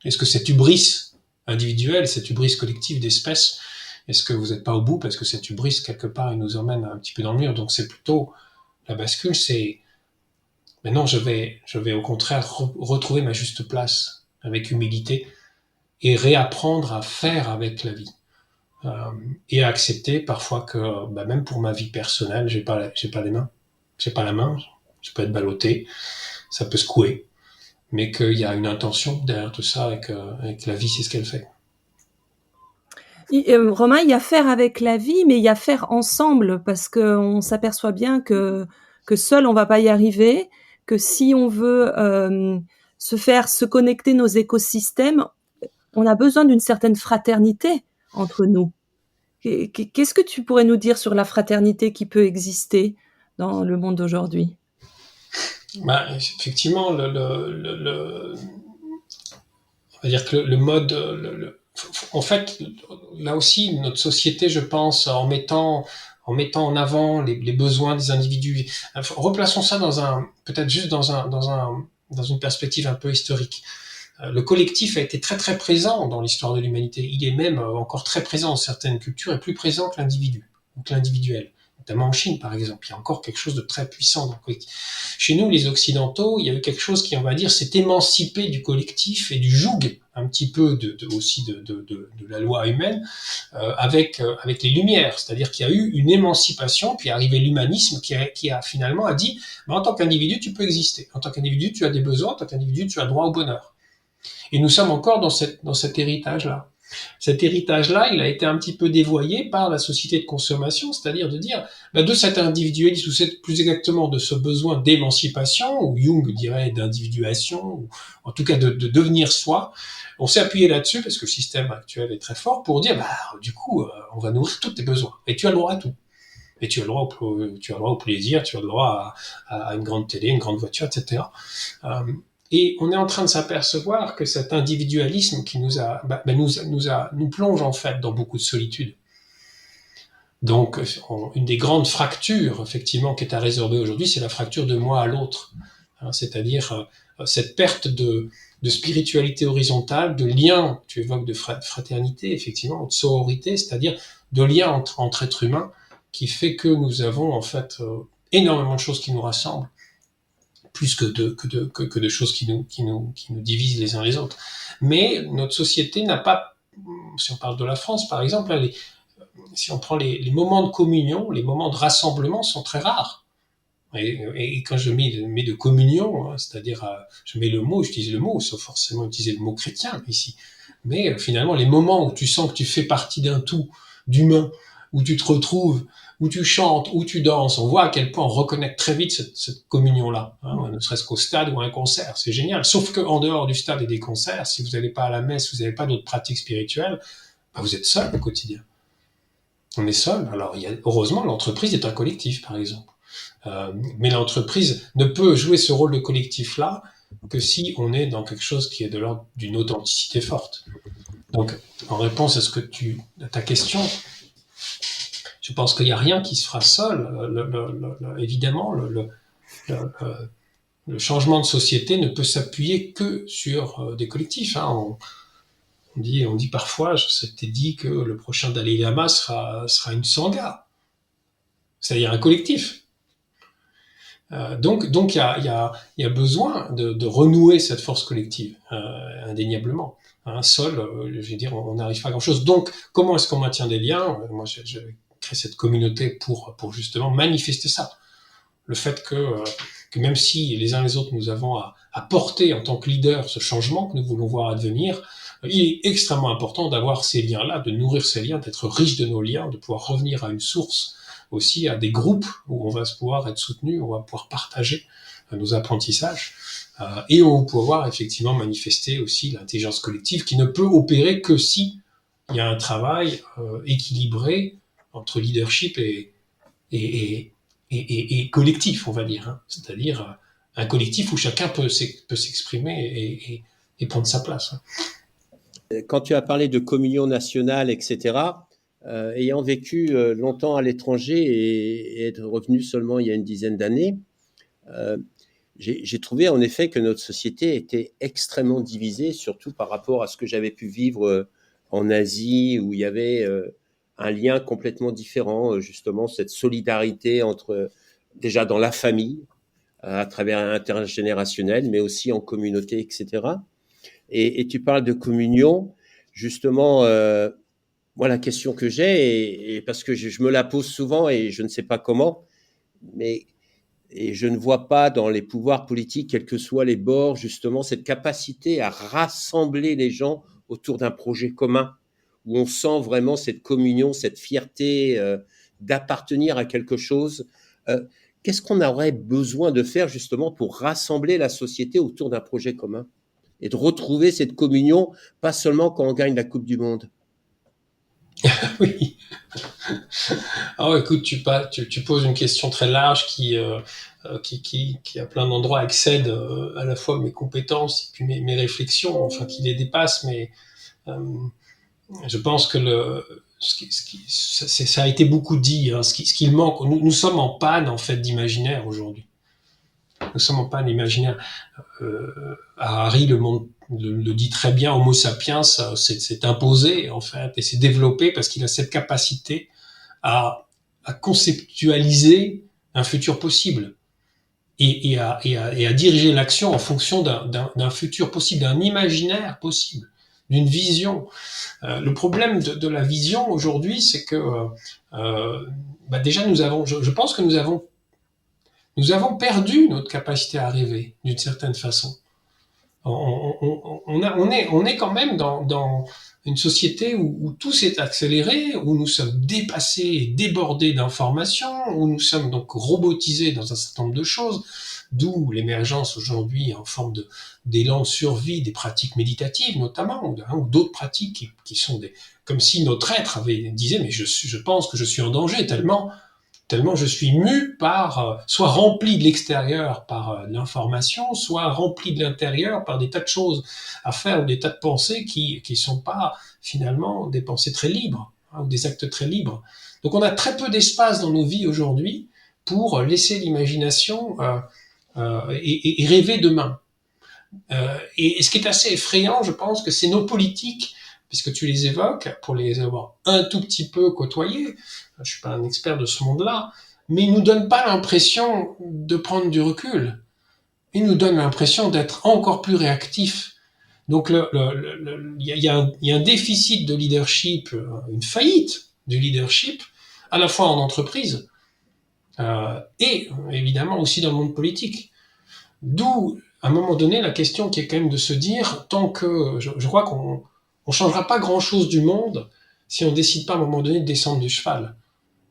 est-ce que cette hubris individuelle, cette hubris collective d'espèces, est-ce que vous n'êtes pas au bout parce que cette hubris quelque part il nous emmène un petit peu dans le mur. Donc c'est plutôt la bascule, c'est maintenant je vais au contraire retrouver ma juste place avec humilité et réapprendre à faire avec la vie, et à accepter parfois que même pour ma vie personnelle j'ai pas les mains, j'ai pas la main, je peux être ballotté, ça peut secouer, mais qu'il y a une intention derrière tout ça et que la vie c'est ce qu'elle fait. Romain, il y a faire avec la vie, mais il y a faire ensemble, parce qu'on s'aperçoit bien que seul on va pas y arriver, que si on veut se connecter nos écosystèmes, on a besoin d'une certaine fraternité entre nous. Qu'est-ce que tu pourrais nous dire sur la fraternité qui peut exister dans le monde d'aujourd'hui? Effectivement, on va dire que le mode, en fait, là aussi, notre société, je pense, en mettant en avant les besoins des individus, replaçons ça peut-être juste dans une perspective un peu historique. Le collectif a été très très présent dans l'histoire de l'humanité. Il est même encore très présent dans certaines cultures et plus présent que l'individu ou que l'individuel. Notamment en Chine, par exemple, il y a encore quelque chose de très puissant dans le collectif. Chez nous, les Occidentaux, il y a eu quelque chose qui, on va dire, s'est émancipé du collectif et du joug, un petit peu aussi de la loi humaine, avec les Lumières. C'est-à-dire qu'il y a eu une émancipation, puis est arrivé l'humanisme qui a finalement dit, en tant qu'individu, tu peux exister. En tant qu'individu, tu as des besoins. En tant qu'individu, tu as droit au bonheur. Et nous sommes encore dans cet héritage-là. Cet héritage-là, il a été un petit peu dévoyé par la société de consommation, c'est-à-dire de dire, de cet individualisme, ou plus exactement de ce besoin d'émancipation, ou Jung dirait d'individuation, ou en tout cas de devenir soi, on s'est appuyé là-dessus, parce que le système actuel est très fort, pour dire, du coup, on va nourrir tous tes besoins, et tu as le droit à tout. Et tu as le droit au plaisir, tu as le droit à une grande télé, une grande voiture, etc. Et on est en train de s'apercevoir que cet individualisme qui nous plonge en fait dans beaucoup de solitude. Donc, une des grandes fractures, effectivement, qui est à résorber aujourd'hui, c'est la fracture de moi à l'autre. C'est-à-dire cette perte de spiritualité horizontale, de lien, tu évoques de fraternité, effectivement, de sororité, c'est-à-dire de lien entre êtres humains, qui fait que nous avons en fait énormément de choses qui nous rassemblent, plus que de choses qui nous divisent les uns les autres. Mais notre société n'a pas, si on parle de la France par exemple, si on prend les moments de communion, les moments de rassemblement sont très rares. Et quand je mets de communion, c'est-à-dire j'utilise le mot, sans forcément utiliser le mot chrétien ici, mais finalement les moments où tu sens que tu fais partie d'un tout d'humain, où tu te retrouves, où tu chantes, où tu danses, on voit à quel point on reconnaît très vite cette communion-là, ne serait-ce qu'au stade ou à un concert, c'est génial. Sauf qu'en dehors du stade et des concerts, si vous n'allez pas à la messe, vous n'avez pas d'autres pratiques spirituelles, vous êtes seul au quotidien. On est seul. Alors, heureusement, l'entreprise est un collectif, par exemple. Mais l'entreprise ne peut jouer ce rôle de collectif-là que si on est dans quelque chose qui est de l'ordre d'une authenticité forte. Donc, en réponse à ta question, je pense qu'il n'y a rien qui se fera seul. Évidemment, le changement de société ne peut s'appuyer que sur des collectifs. On dit parfois, je t'ai dit que le prochain Dalai Lama sera une sangha, c'est-à-dire un collectif. Donc il y a besoin de renouer cette force collective, indéniablement. Seul, je veux dire, on n'arrive pas à grand-chose. Donc, comment est-ce qu'on maintient des liens ? Moi, je crée cette communauté pour justement manifester ça. Le fait que même si les uns les autres nous avons à porter en tant que leader ce changement que nous voulons voir advenir, il est extrêmement important d'avoir ces liens-là, de nourrir ces liens, d'être riche de nos liens, de pouvoir revenir à une source, aussi à des groupes où on va pouvoir être soutenu, où on va pouvoir partager nos apprentissages, et on va pouvoir effectivement manifester aussi l'intelligence collective qui ne peut opérer que si il y a un travail équilibré entre leadership et collectif, on va dire, hein. C'est-à-dire un collectif où chacun peut s'exprimer et prendre sa place, hein. Quand tu as parlé de communion nationale, etc., ayant vécu longtemps à l'étranger et être revenu seulement il y a une dizaine d'années, j'ai trouvé en effet que notre société était extrêmement divisée, surtout par rapport à ce que j'avais pu vivre en Asie, où il y avait un lien complètement différent, justement cette solidarité entre déjà dans la famille, à travers intergénérationnel, mais aussi en communauté, etc. Et tu parles de communion, justement, moi la question que j'ai, et parce que je me la pose souvent et je ne sais pas comment, mais et je ne vois pas dans les pouvoirs politiques, quels que soient les bords, justement, cette capacité à rassembler les gens autour d'un projet commun, où on sent vraiment cette communion, cette fierté d'appartenir à quelque chose. Euh, Qu'est-ce qu'on aurait besoin de faire justement pour rassembler la société autour d'un projet commun et de retrouver cette communion, pas seulement quand on gagne la Coupe du Monde? Oui. Alors écoute, tu poses une question très large qui à plein d'endroits excède à la fois mes compétences et puis mes réflexions, enfin qui les dépassent, mais euh, je pense que ça a été beaucoup dit, hein, ce qu'il manque, nous sommes en panne en fait d'imaginaire aujourd'hui. Nous sommes en panne d'imaginaire. Harari le dit très bien, Homo sapiens s'est imposé en fait et s'est développé parce qu'il a cette capacité à conceptualiser un futur possible et à diriger l'action en fonction d'un futur possible, d'un imaginaire possible, d'une vision. Le problème de la vision aujourd'hui, c'est que déjà je pense que nous avons perdu notre capacité à rêver d'une certaine façon. On est quand même dans une société où tout s'est accéléré, où nous sommes dépassés et débordés d'informations, où nous sommes donc robotisés dans un certain nombre de choses, d'où l'émergence aujourd'hui en forme d'élan de survie des pratiques méditatives notamment, ou d'autres pratiques qui sont comme si notre être disait mais je pense que je suis en danger tellement je suis mu par, soit rempli de l'extérieur par l'information, soit rempli de l'intérieur par des tas de choses à faire ou des tas de pensées qui sont pas finalement des pensées très libres, hein, ou des actes très libres. Donc on a très peu d'espace dans nos vies aujourd'hui pour laisser l'imagination et rêver demain. Et ce qui est assez effrayant, je pense que c'est nos politiques, puisque tu les évoques, pour les avoir un tout petit peu côtoyés, je suis pas un expert de ce monde-là, mais ils nous donnent pas l'impression de prendre du recul. Ils nous donnent l'impression d'être encore plus réactifs. Donc il y a un déficit de leadership, une faillite du leadership, à la fois en entreprise et évidemment aussi dans le monde politique. D'où, à un moment donné, la question qui est quand même de se dire, tant que je crois qu'on ne changera pas grand-chose du monde si on ne décide pas à un moment donné de descendre du cheval.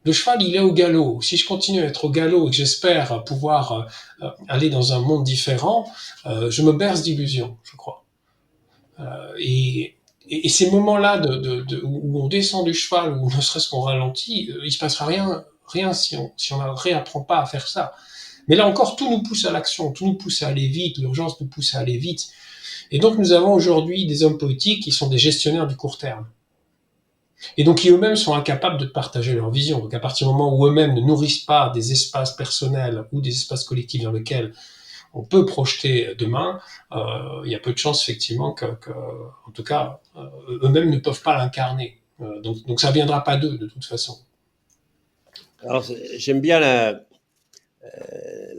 Le cheval, il est au galop. Si je continue à être au galop et que j'espère pouvoir aller dans un monde différent, je me berce d'illusions, je crois. Et ces moments-là où on descend du cheval, ou ne serait-ce qu'on ralentit, il se passera rien si on ne réapprend pas à faire ça. Mais là encore, tout nous pousse à l'action, tout nous pousse à aller vite, l'urgence nous pousse à aller vite. Et donc nous avons aujourd'hui des hommes politiques qui sont des gestionnaires du court terme. Et donc qui eux-mêmes sont incapables de partager leur vision. Donc à partir du moment où eux-mêmes ne nourrissent pas des espaces personnels ou des espaces collectifs dans lesquels on peut projeter demain, il y a peu de chances effectivement en tout cas, eux-mêmes ne peuvent pas l'incarner. Donc ça ne viendra pas d'eux de toute façon. Alors, j'aime bien la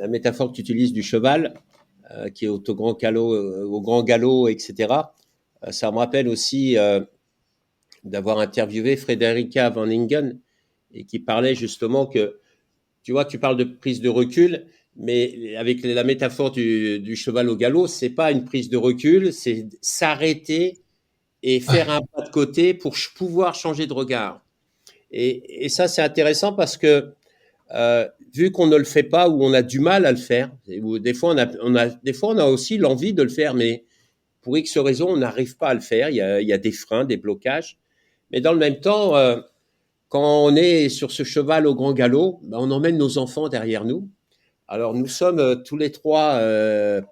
métaphore que tu utilises du cheval, qui est au grand galop, etc. Ça me rappelle aussi d'avoir interviewé Frederica Van Ingen et qui parlait justement que, tu vois, tu parles de prise de recul, mais avec la métaphore du cheval au galop, c'est pas une prise de recul, c'est s'arrêter et faire un pas de côté pour pouvoir changer de regard. Et ça, c'est intéressant parce que vu qu'on ne le fait pas ou on a du mal à le faire, des fois on a aussi l'envie de le faire, mais pour X raisons, on n'arrive pas à le faire. Il y a des freins, des blocages. Mais dans le même temps, quand on est sur ce cheval au grand galop, ben, on emmène nos enfants derrière nous. Alors, nous sommes tous les trois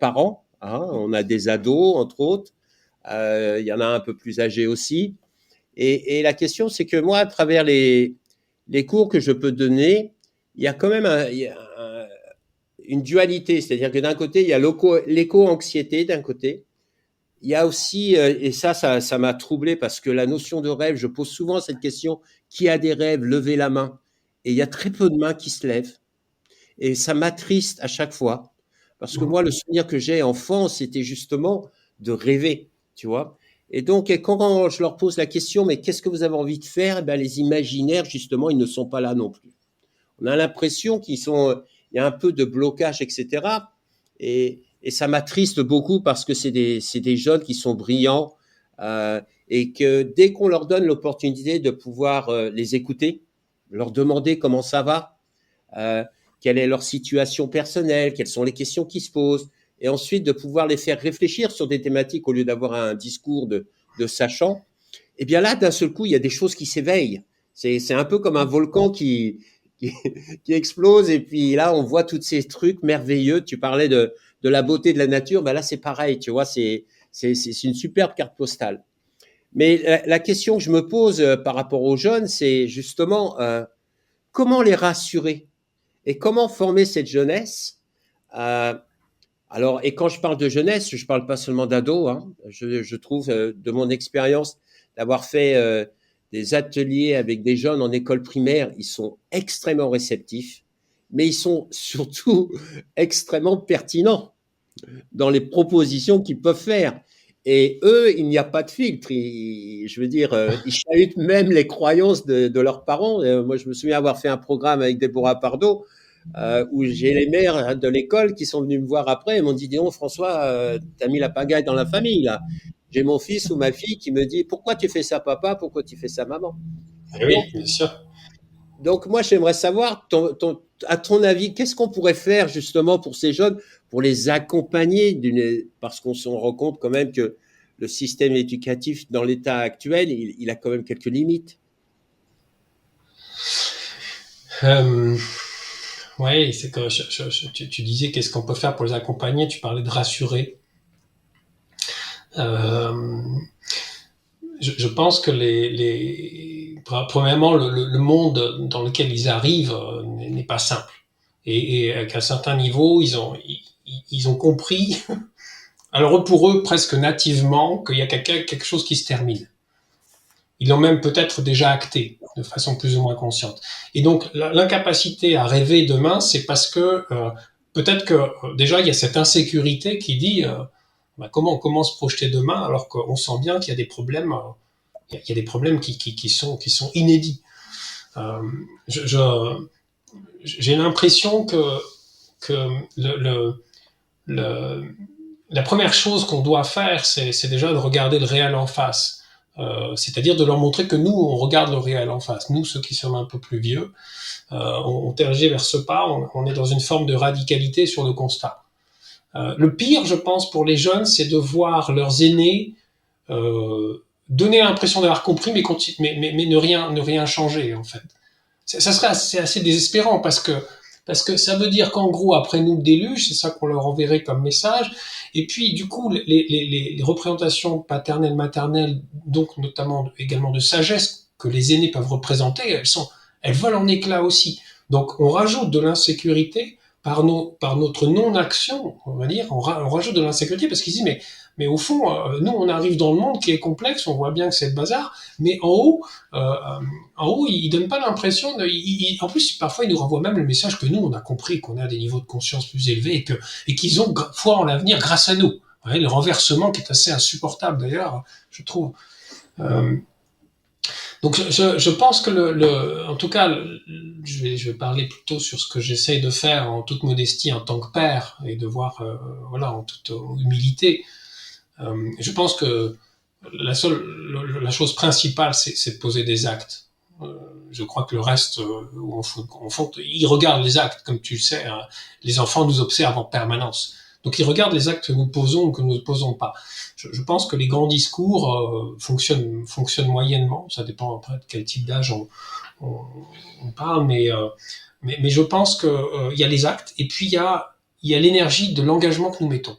parents. Hein, on a des ados, entre autres. Il y en a un peu plus âgés aussi. Et la question, c'est que moi, à travers les cours que je peux donner, il y a quand même une dualité. C'est-à-dire que d'un côté, il y a l'éco-anxiété d'un côté. Il y a aussi, et ça m'a troublé parce que la notion de rêve, je pose souvent cette question, qui a des rêves, levez la main. Et il y a très peu de mains qui se lèvent. Et ça m'attriste à chaque fois. Parce que moi, le souvenir que j'ai enfant, c'était justement de rêver, tu vois. Et donc, quand je leur pose la question, mais qu'est-ce que vous avez envie de faire? Eh bien, les imaginaires, justement, ils ne sont pas là non plus. On a l'impression il y a un peu de blocage, etc. Et ça m'attriste beaucoup parce que c'est des jeunes qui sont brillants et que dès qu'on leur donne l'opportunité de pouvoir les écouter, leur demander comment ça va, quelle est leur situation personnelle, quelles sont les questions qui se posent, et ensuite de pouvoir les faire réfléchir sur des thématiques au lieu d'avoir un discours de sachant, et bien là, d'un seul coup, il y a des choses qui s'éveillent. C'est un peu comme un volcan qui explose, et puis là, on voit tous ces trucs merveilleux. Tu parlais de la beauté de la nature, ben là, c'est pareil, tu vois, c'est une superbe carte postale. Mais la question que je me pose par rapport aux jeunes, c'est justement comment les rassurer et comment former cette jeunesse. Alors, et quand je parle de jeunesse, je parle pas seulement d'ados. Hein. Je trouve, de mon expérience, d'avoir fait des ateliers avec des jeunes en école primaire, ils sont extrêmement réceptifs, mais ils sont surtout extrêmement pertinents dans les propositions qu'ils peuvent faire. Et eux, il n'y a pas de filtre. Je veux dire, ils chahutent même les croyances de leurs parents. Moi, je me souviens avoir fait un programme avec Déborah Pardo, où j'ai les mères de l'école qui sont venues me voir après et m'ont dit, dis donc, François, t'as mis la pagaille dans la famille, là. J'ai mon fils ou ma fille qui me dit, pourquoi tu fais ça, papa? Pourquoi tu fais ça, maman? Oui, bien sûr. Donc, moi, j'aimerais savoir, à ton avis, qu'est-ce qu'on pourrait faire justement pour ces jeunes, pour les accompagner, parce qu'on se rend compte quand même que le système éducatif dans l'état actuel, il a quand même quelques limites. Oui, c'est que tu disais qu'est-ce qu'on peut faire pour les accompagner, tu parlais de rassurer. Je pense que premièrement, le monde dans lequel ils arrivent n'est pas simple. Et qu'à un certain niveau, ils ont compris, alors pour eux, presque nativement, qu'il y a quelque chose qui se termine. Ils l'ont même peut-être déjà acté, de façon plus ou moins consciente. Et donc, l'incapacité à rêver demain, c'est parce que peut-être que déjà, il y a cette insécurité qui dit comment se projeter demain alors qu'on sent bien qu'il y a des problèmes, il y a des problèmes qui sont inédits. J'ai l'impression que la première chose qu'on doit faire, c'est déjà de regarder le réel en face. C'est-à-dire de leur montrer que nous, on regarde le réel en face. Nous, ceux qui sommes un peu plus vieux, on tergiverse pas, on est dans une forme de radicalité sur le constat. Le pire, je pense, pour les jeunes, c'est de voir leurs aînés donner l'impression d'avoir compris, mais ne rien changer, en fait. Ça serait assez désespérant parce que ça veut dire qu'en gros, après nous le déluge, c'est ça qu'on leur enverrait comme message. Et puis, du coup, les représentations paternelles, maternelles, donc notamment également de sagesse que les aînés peuvent représenter, elles volent en éclats aussi. Donc, on rajoute de l'insécurité par notre non-action, on va dire. On rajoute de l'insécurité parce qu'ils disent, mais au fond, nous, on arrive dans le monde qui est complexe, on voit bien que c'est le bazar, mais en haut, ils donnent pas l'impression en plus, parfois, ils nous renvoient même le message que nous, on a compris qu'on a des niveaux de conscience plus élevés et qu'ils ont foi en l'avenir grâce à nous. Vous voyez, le renversement qui est assez insupportable, d'ailleurs, je trouve. Donc, je pense que en tout cas, je vais parler plutôt sur ce que j'essaye de faire en toute modestie en tant que père et de voir, en toute humilité. Je pense que la chose principale, c'est de poser des actes. Je crois que le reste, au fond, ils regardent les actes, comme tu le sais. Hein, les enfants nous observent en permanence. Donc ils regardent les actes que nous posons ou que nous ne posons pas. Je pense que les grands discours fonctionnent moyennement. Ça dépend après de quel type d'âge on parle, mais je pense que y a les actes et puis il y a l'énergie de l'engagement que nous mettons.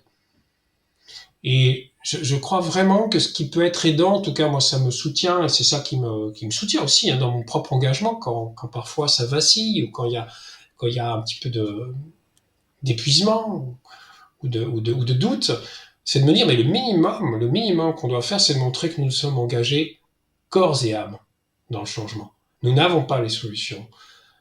Et je crois vraiment que ce qui peut être aidant, en tout cas moi ça me soutient, et c'est ça qui me soutient aussi dans mon propre engagement quand parfois ça vacille ou quand il y a un petit peu d'épuisement ou de doute, c'est de me dire mais le minimum qu'on doit faire, c'est de montrer que nous sommes engagés corps et âme dans le changement. Nous n'avons pas les solutions.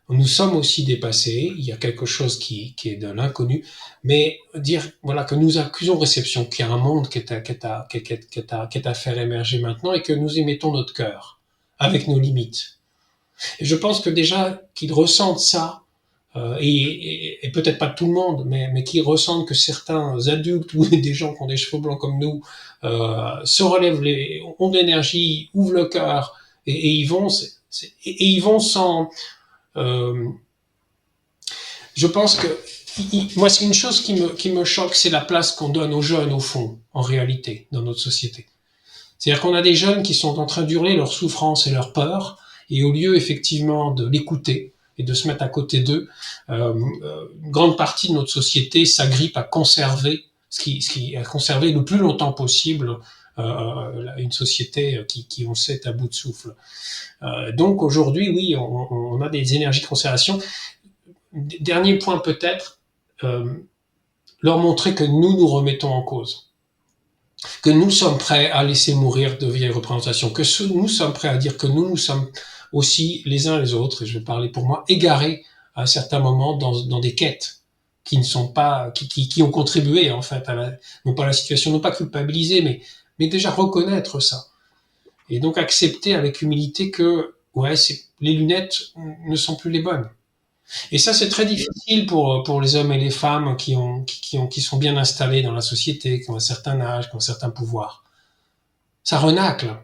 Nous sommes aussi dépassés, il y a quelque chose qui est de l'inconnu, mais dire voilà que nous accusons réception, qu'il y a un monde qui est à faire émerger maintenant et que nous y mettons notre cœur, avec nos limites. Et je pense que déjà qu'ils ressentent ça, et peut-être pas tout le monde, mais qu'ils ressentent que certains adultes ou des gens qui ont des cheveux blancs comme nous se relèvent, ont de l'énergie, ouvrent le cœur, et ils vont, et ils vont sans... je pense que moi c'est une chose qui me choque, c'est la place qu'on donne aux jeunes au fond, en réalité, dans notre société. C'est-à-dire qu'on a des jeunes qui sont en train d'hurler leur souffrance et leur peur, et au lieu effectivement de l'écouter et de se mettre à côté d'eux, une grande partie de notre société s'agrippe à conserver à conserver le plus longtemps possible une société qui on sait est à bout de souffle. Donc aujourd'hui, oui, on a des énergies de conservation. Dernier point peut-être, leur montrer que nous remettons en cause, que nous sommes prêts à laisser mourir de vieilles représentations, que nous sommes prêts à dire que nous sommes aussi les uns les autres, et je vais parler pour moi, égarés à certains moments dans des quêtes qui ne sont pas, qui ont contribué en fait non pas à la situation, non pas culpabiliser, mais déjà reconnaître ça. Et donc accepter avec humilité que les lunettes ne sont plus les bonnes. Et ça, c'est très difficile pour les hommes et les femmes qui sont bien installés dans la société, qui ont un certain âge, qui ont un certain pouvoir. Ça renacle.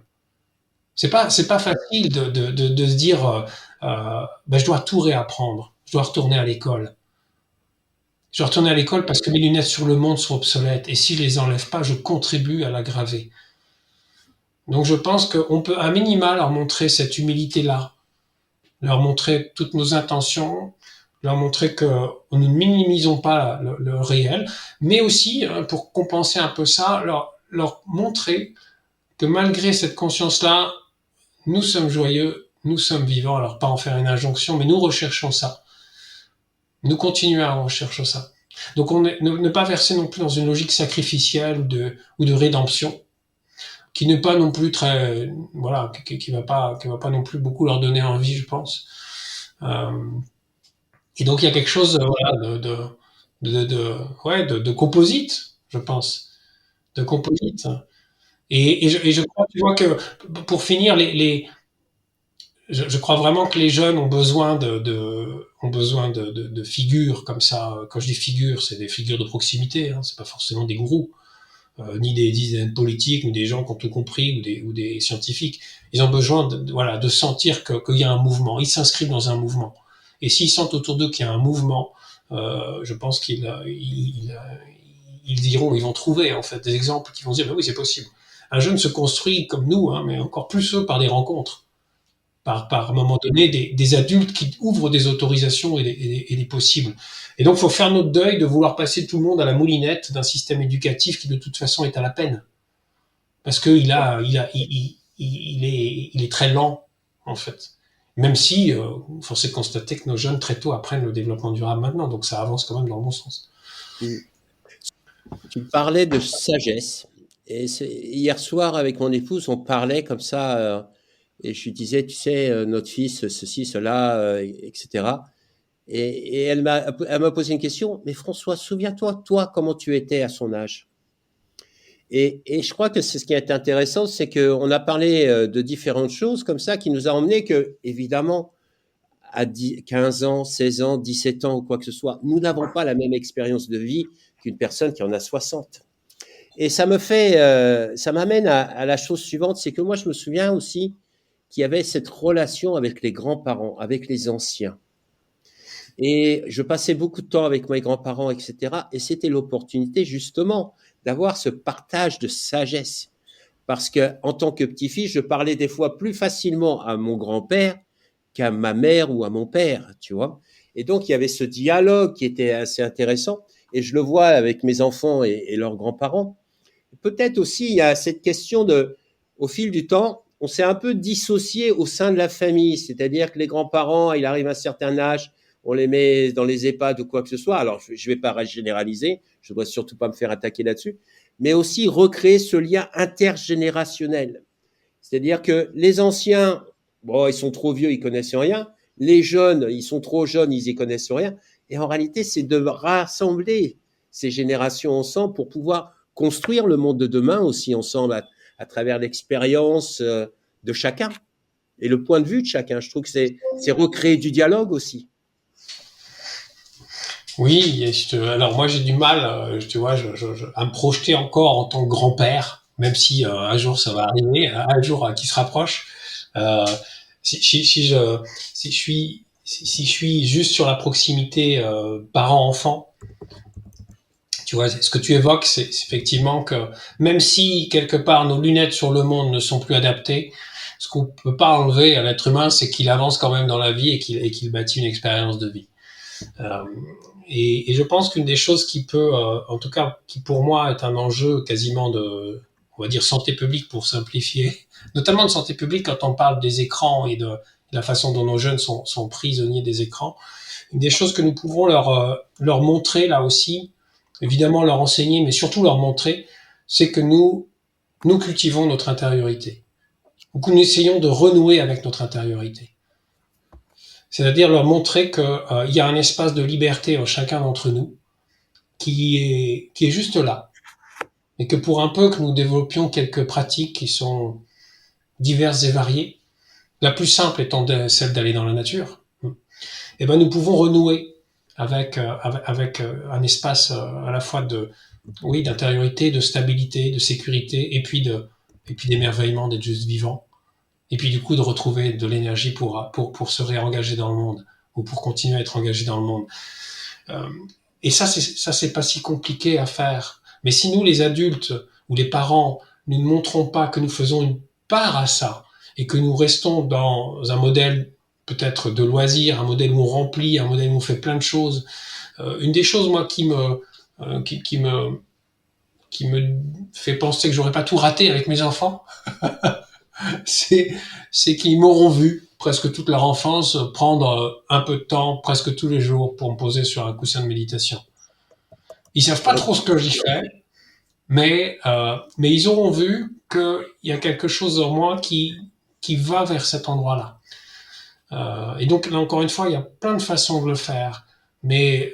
C'est pas facile de se dire, je dois tout réapprendre. Je dois retourner à l'école. Je dois retourner à l'école parce que mes lunettes sur le monde sont obsolètes. Et si je les enlève pas, je contribue à l'aggraver. Donc je pense qu'on peut à minima leur montrer cette humilité-là, leur montrer toutes nos intentions, leur montrer que nous ne minimisons pas le réel, mais aussi, pour compenser un peu ça, leur montrer que malgré cette conscience-là, nous sommes joyeux, nous sommes vivants, alors pas en faire une injonction, mais nous recherchons ça. Nous continuons à rechercher ça. Donc ne pas verser non plus dans une logique sacrificielle ou de rédemption, qui n'est pas non plus très, voilà, qui va pas non plus beaucoup leur donner envie, je pense. Et donc il y a quelque chose, voilà, de composite, je pense, de composite. Et je crois, tu vois que pour finir, je crois vraiment que les jeunes ont besoin de figures comme ça. Quand je dis figures, c'est des figures de proximité, hein, c'est pas forcément des gourous. Ni des dizaines politiques, ni des gens qui ont tout compris, ou des scientifiques. Ils ont besoin de sentir qu'il y a un mouvement. Ils s'inscrivent dans un mouvement. Et s'ils sentent autour d'eux qu'il y a un mouvement, je pense qu'ils diront, ils vont trouver en fait des exemples qui vont dire, oui, c'est possible. Un jeune se construit comme nous, hein, mais encore plus eux par des rencontres. Par un moment donné, des adultes qui ouvrent des autorisations et des possibles. Et donc, il faut faire notre deuil de vouloir passer tout le monde à la moulinette d'un système éducatif qui, de toute façon, est à la peine. Parce qu'il est très lent, en fait. Même si, force est de constater que nos jeunes, très tôt, apprennent le développement durable maintenant. Donc, ça avance quand même dans le bon sens. Tu parlais de sagesse. Et hier soir, avec mon épouse, on parlait comme ça... et je lui disais, tu sais, notre fils, ceci, cela, etc. Et elle m'a posé une question. Mais François, souviens-toi, toi, comment tu étais à son âge? Et je crois que c'est ce qui est intéressant, c'est qu'on a parlé de différentes choses comme ça qui nous a emmené que, évidemment, à 15 ans, 16 ans, 17 ans ou quoi que ce soit, nous n'avons pas la même expérience de vie qu'une personne qui en a 60. Et ça m'amène à la chose suivante, c'est que moi, je me souviens aussi qu'il y avait cette relation avec les grands-parents, avec les anciens. Et je passais beaucoup de temps avec mes grands-parents, etc. Et c'était l'opportunité justement d'avoir ce partage de sagesse. Parce que en tant que petit-fils, je parlais des fois plus facilement à mon grand-père qu'à ma mère ou à mon père, tu vois. Et donc, il y avait ce dialogue qui était assez intéressant. Et je le vois avec mes enfants et leurs grands-parents. Peut-être aussi, il y a cette question de, au fil du temps, on s'est un peu dissocié au sein de la famille. C'est-à-dire que les grands-parents, il arrive à un certain âge, on les met dans les EHPAD ou quoi que ce soit. Alors, je ne vais pas généraliser, je ne dois surtout pas me faire attaquer là-dessus, mais aussi recréer ce lien intergénérationnel. C'est-à-dire que les anciens, bon, ils sont trop vieux, ils connaissent rien. Les jeunes, ils sont trop jeunes, ils y connaissent rien. Et en réalité, c'est de rassembler ces générations ensemble pour pouvoir construire le monde de demain aussi ensemble à travers l'expérience de chacun et le point de vue de chacun. Je trouve que c'est recréer du dialogue aussi. Oui, alors moi j'ai du mal, tu vois, à me projeter encore en tant que grand-père, même si un jour ça va arriver, un jour qui se rapproche. Euh, si je suis juste sur la proximité parent-enfant, tu vois, ce que tu évoques, c'est effectivement que même si quelque part nos lunettes sur le monde ne sont plus adaptées, ce qu'on peut pas enlever à l'être humain, c'est qu'il avance quand même dans la vie et qu'il bâtit une expérience de vie. Euh, et je pense qu'une des choses qui peut, en tout cas, qui pour moi est un enjeu quasiment de, on va dire, santé publique pour simplifier, notamment de santé publique quand on parle des écrans et de la façon dont nos jeunes sont prisonniers des écrans. Une des choses que nous pouvons leur montrer là aussi, évidemment leur enseigner, mais surtout leur montrer, c'est que nous cultivons notre intériorité. Ou que nous essayons de renouer avec notre intériorité. C'est-à-dire leur montrer qu'il y a un espace de liberté en chacun d'entre nous qui est juste là. Et que pour un peu que nous développions quelques pratiques qui sont diverses et variées, la plus simple étant celle d'aller dans la nature, eh ben nous pouvons renouer avec un espace à la fois oui, d'intériorité, de stabilité, de sécurité, et puis d'émerveillement d'être juste vivant. Et puis du coup de retrouver de l'énergie pour se réengager dans le monde ou pour continuer à être engagé dans le monde. Et ça c'est pas si compliqué à faire. Mais si nous les adultes ou les parents, nous ne montrons pas que nous faisons une part à ça et que nous restons dans un modèle peut-être de loisir, un modèle où on remplit, un modèle où on fait plein de choses. Une des choses moi qui me fait penser que j'aurais pas tout raté avec mes enfants, c'est qu'ils m'auront vu presque toute leur enfance prendre un peu de temps, presque tous les jours, pour me poser sur un coussin de méditation. Ils savent pas trop ce que j'y fais, mais ils auront vu qu'il y a quelque chose en moi qui va vers cet endroit-là. Et donc là encore une fois, il y a plein de façons de le faire, mais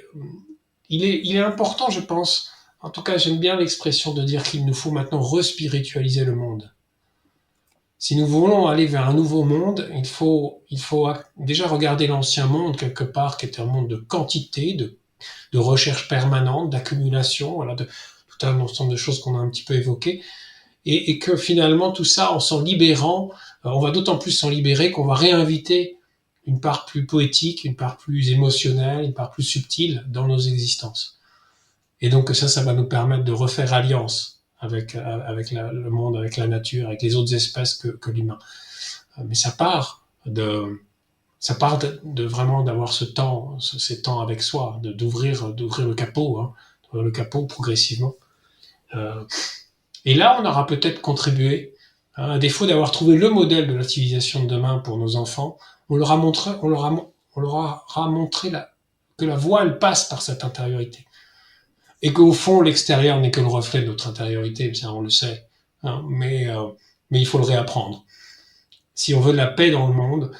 il est important, je pense. En tout cas, j'aime bien l'expression de dire qu'il nous faut maintenant respiritualiser le monde. Si nous voulons aller vers un nouveau monde, il faut déjà regarder l'ancien monde quelque part, qui était un monde de quantité, de recherche permanente, d'accumulation, voilà, de tout un ensemble de choses qu'on a un petit peu évoquées, et que finalement tout ça, en s'en libérant, on va d'autant plus s'en libérer qu'on va réinviter une part plus poétique, une part plus émotionnelle, une part plus subtile dans nos existences. Et donc ça va nous permettre de refaire alliance avec le monde, avec la nature, avec les autres espèces que l'humain. Mais ça part de vraiment d'avoir ces temps avec soi, d'ouvrir le capot, d'ouvrir le capot progressivement. Et là, on aura peut-être contribué, à défaut d'avoir trouvé le modèle de la civilisation de demain pour nos enfants, on leur aura montré que la voie, elle passe par cette intériorité. Et qu'au fond, l'extérieur n'est que le reflet de notre intériorité, ça on le sait, mais il faut le réapprendre. Si on veut de la paix dans le monde,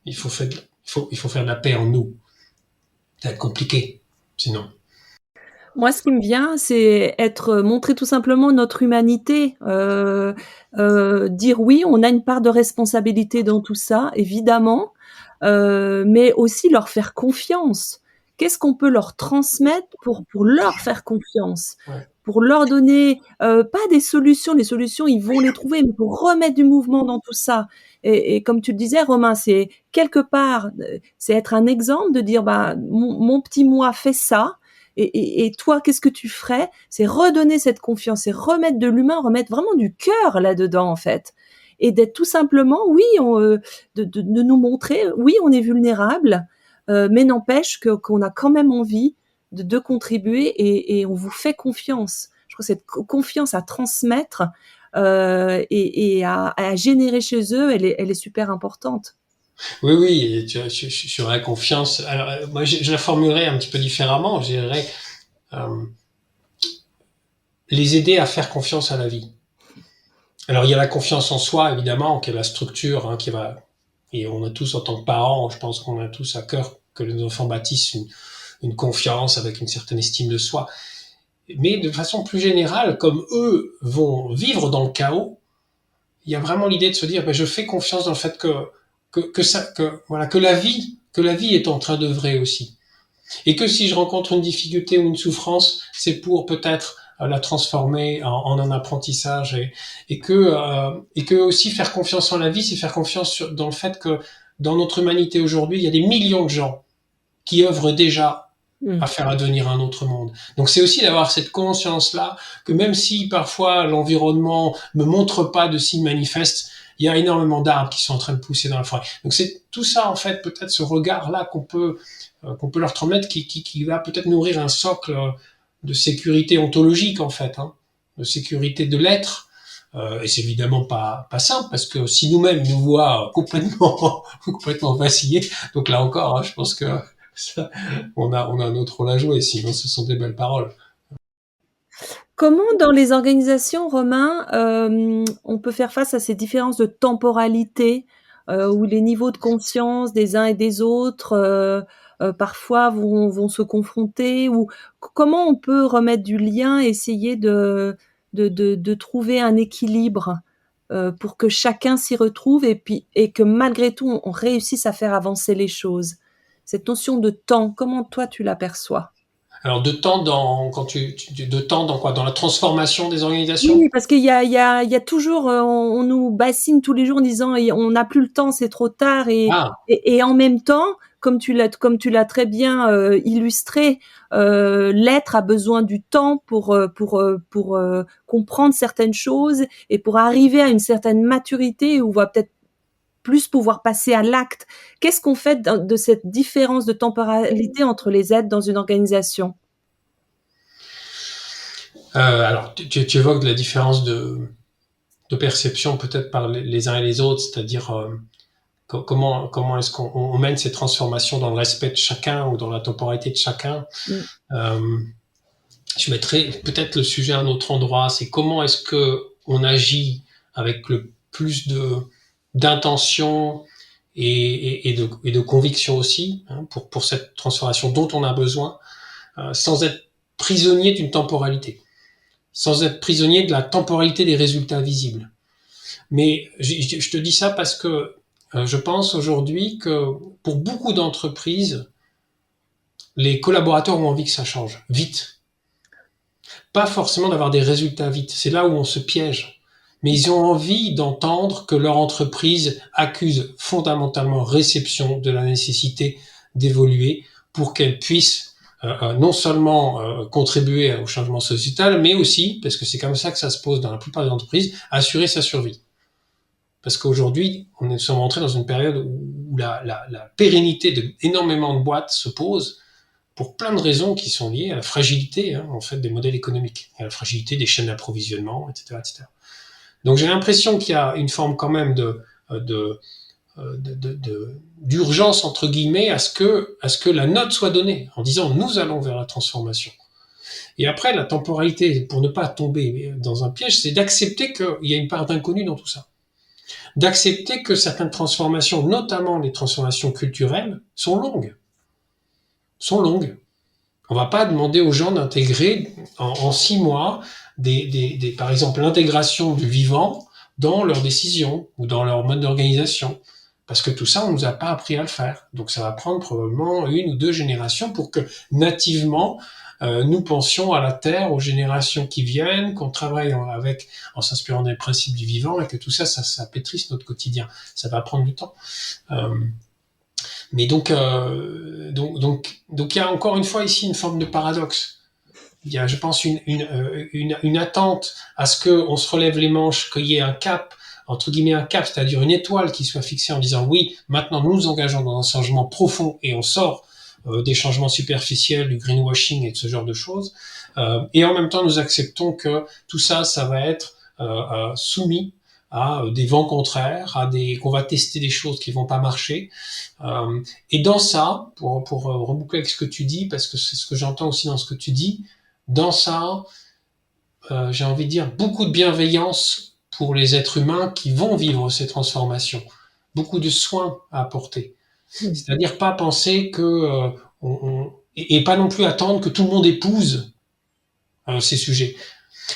il faut faire de la paix en nous. Ça va être compliqué, sinon. Moi, ce qui me vient, c'est montrer tout simplement notre humanité, dire oui, on a une part de responsabilité dans tout ça, évidemment, mais aussi leur faire confiance. Qu'est-ce qu'on peut leur transmettre pour leur faire confiance? Ouais. pour leur donner, pas des solutions, les solutions, ils vont les trouver, mais pour remettre du mouvement dans tout ça. Et comme tu le disais, Romain, c'est quelque part, c'est être un exemple de dire, bah, mon petit moi fait ça, et toi, qu'est-ce que tu ferais? C'est redonner cette confiance, c'est remettre de l'humain, remettre vraiment du cœur là-dedans, en fait. Et d'être tout simplement, oui, de nous montrer, oui, on est vulnérable, mais n'empêche qu'on a quand même envie de contribuer, et on vous fait confiance. Je crois que cette confiance à transmettre et à générer chez eux, elle est super importante. Oui, oui, et sur la confiance. Alors, moi, je la formulerais un petit peu différemment. Je dirais euh, les aider à faire confiance à la vie. Alors, il y a la confiance en soi, évidemment, qui est la structure, hein, qui va. Et on a tous, en tant que parents, je pense qu'on a tous à cœur que les enfants bâtissent une confiance avec une certaine estime de soi. Mais de façon plus générale, comme eux vont vivre dans le chaos, il y a vraiment l'idée de se dire, ben, je fais confiance dans le fait que la vie est en train d'œuvrer aussi. Et que si je rencontre une difficulté ou une souffrance, c'est pour peut-être la transformer en un apprentissage, et que aussi faire confiance en la vie, c'est faire confiance dans le fait que dans notre humanité aujourd'hui, il y a des millions de gens qui œuvrent déjà à faire advenir un autre monde. Donc c'est aussi d'avoir cette conscience-là que même si parfois l'environnement me montre pas de signes manifestes, il y a énormément d'arbres qui sont en train de pousser dans la forêt. Donc c'est tout ça, en fait, peut-être ce regard-là qu'on peut leur transmettre, qui va peut-être nourrir un socle de sécurité ontologique, en fait, hein, de sécurité de l'être. Et c'est évidemment pas simple, parce que si nous-mêmes nous voient complètement vaciller, donc là encore, hein, je pense que ça, on a un autre rôle à jouer, sinon ce sont des belles paroles. Comment dans les organisations, Romain, on peut faire face à ces différences de temporalité, où les niveaux de conscience des uns et des autres, parfois vont se confronter, ou comment on peut remettre du lien, essayer de trouver un équilibre, pour que chacun s'y retrouve, et que malgré tout on réussisse à faire avancer les choses. Cette notion de temps, comment toi tu l'aperçois? Alors de temps de temps dans quoi? Dans la transformation des organisations? Oui, parce qu'il y a toujours, on nous bassine tous les jours en disant: On n'a plus le temps, c'est trop tard», Ah, et en même temps, comme tu l'as très bien illustré, l'être a besoin du temps pour comprendre certaines choses, et pour arriver à une certaine maturité où on va peut-être plus pouvoir passer à l'acte. Qu'est-ce qu'on fait de cette différence de temporalité entre les êtres dans une organisation? alors tu évoques la différence de perception peut-être par les uns et les autres, c'est-à-dire comment est-ce qu'on mène ces transformations dans le respect de chacun ou dans la temporalité de chacun. Mm. Euh, je mettrais peut-être le sujet à un autre endroit, c'est comment est-ce que on agit avec le plus d'intention et de conviction aussi, hein, pour cette transformation dont on a besoin, sans être prisonnier d'une temporalité, sans être prisonnier de la temporalité des résultats visibles. Mais je te dis ça parce que je pense aujourd'hui que pour beaucoup d'entreprises, les collaborateurs ont envie que ça change vite. Pas forcément d'avoir des résultats vite. C'est là où on se piège. Mais ils ont envie d'entendre que leur entreprise accuse fondamentalement réception de la nécessité d'évoluer pour qu'elle puisse non seulement contribuer au changement sociétal, mais aussi, parce que c'est comme ça que ça se pose dans la plupart des entreprises, assurer sa survie. Parce qu'aujourd'hui, nous sommes entrés dans une période où la pérennité d'énormément de boîtes se pose pour plein de raisons qui sont liées à la fragilité, hein, en fait, des modèles économiques, à la fragilité des chaînes d'approvisionnement, etc., etc. Donc j'ai l'impression qu'il y a une forme quand même d'urgence, entre guillemets, à ce que la note soit donnée, en disant nous allons vers la transformation. Et après, la temporalité, pour ne pas tomber dans un piège, c'est d'accepter qu'il y a une part d'inconnu dans tout ça. D'accepter que certaines transformations, notamment les transformations culturelles, sont longues. On va pas demander aux gens d'intégrer en 6 mois par exemple, l'intégration du vivant dans leurs décisions ou dans leur mode d'organisation. Parce que tout ça, on nous a pas appris à le faire. Donc ça va prendre probablement 1 ou 2 générations pour que nativement, nous pensions à la Terre, aux générations qui viennent, qu'on travaille en s'inspirant des principes du vivant, et que tout ça, ça pétrisse notre quotidien. Ça va prendre du temps. Mais donc il y a encore une fois ici une forme de paradoxe. Il y a, je pense, une attente à ce qu'on se relève les manches, qu'il y ait un cap, entre guillemets un cap, c'est-à-dire une étoile qui soit fixée en disant oui, maintenant nous nous engageons dans un changement profond et on sort des changements superficiels, du greenwashing et de ce genre de choses. Et en même temps, nous acceptons que tout ça, ça va être soumis à des vents contraires, qu'on va tester des choses qui vont pas marcher. Et dans ça, pour reboucler avec ce que tu dis, parce que c'est ce que j'entends aussi dans ce que tu dis, dans ça, j'ai envie de dire beaucoup de bienveillance pour les êtres humains qui vont vivre ces transformations, beaucoup de soins à apporter. C'est-à-dire pas penser que et pas non plus attendre que tout le monde épouse ces sujets.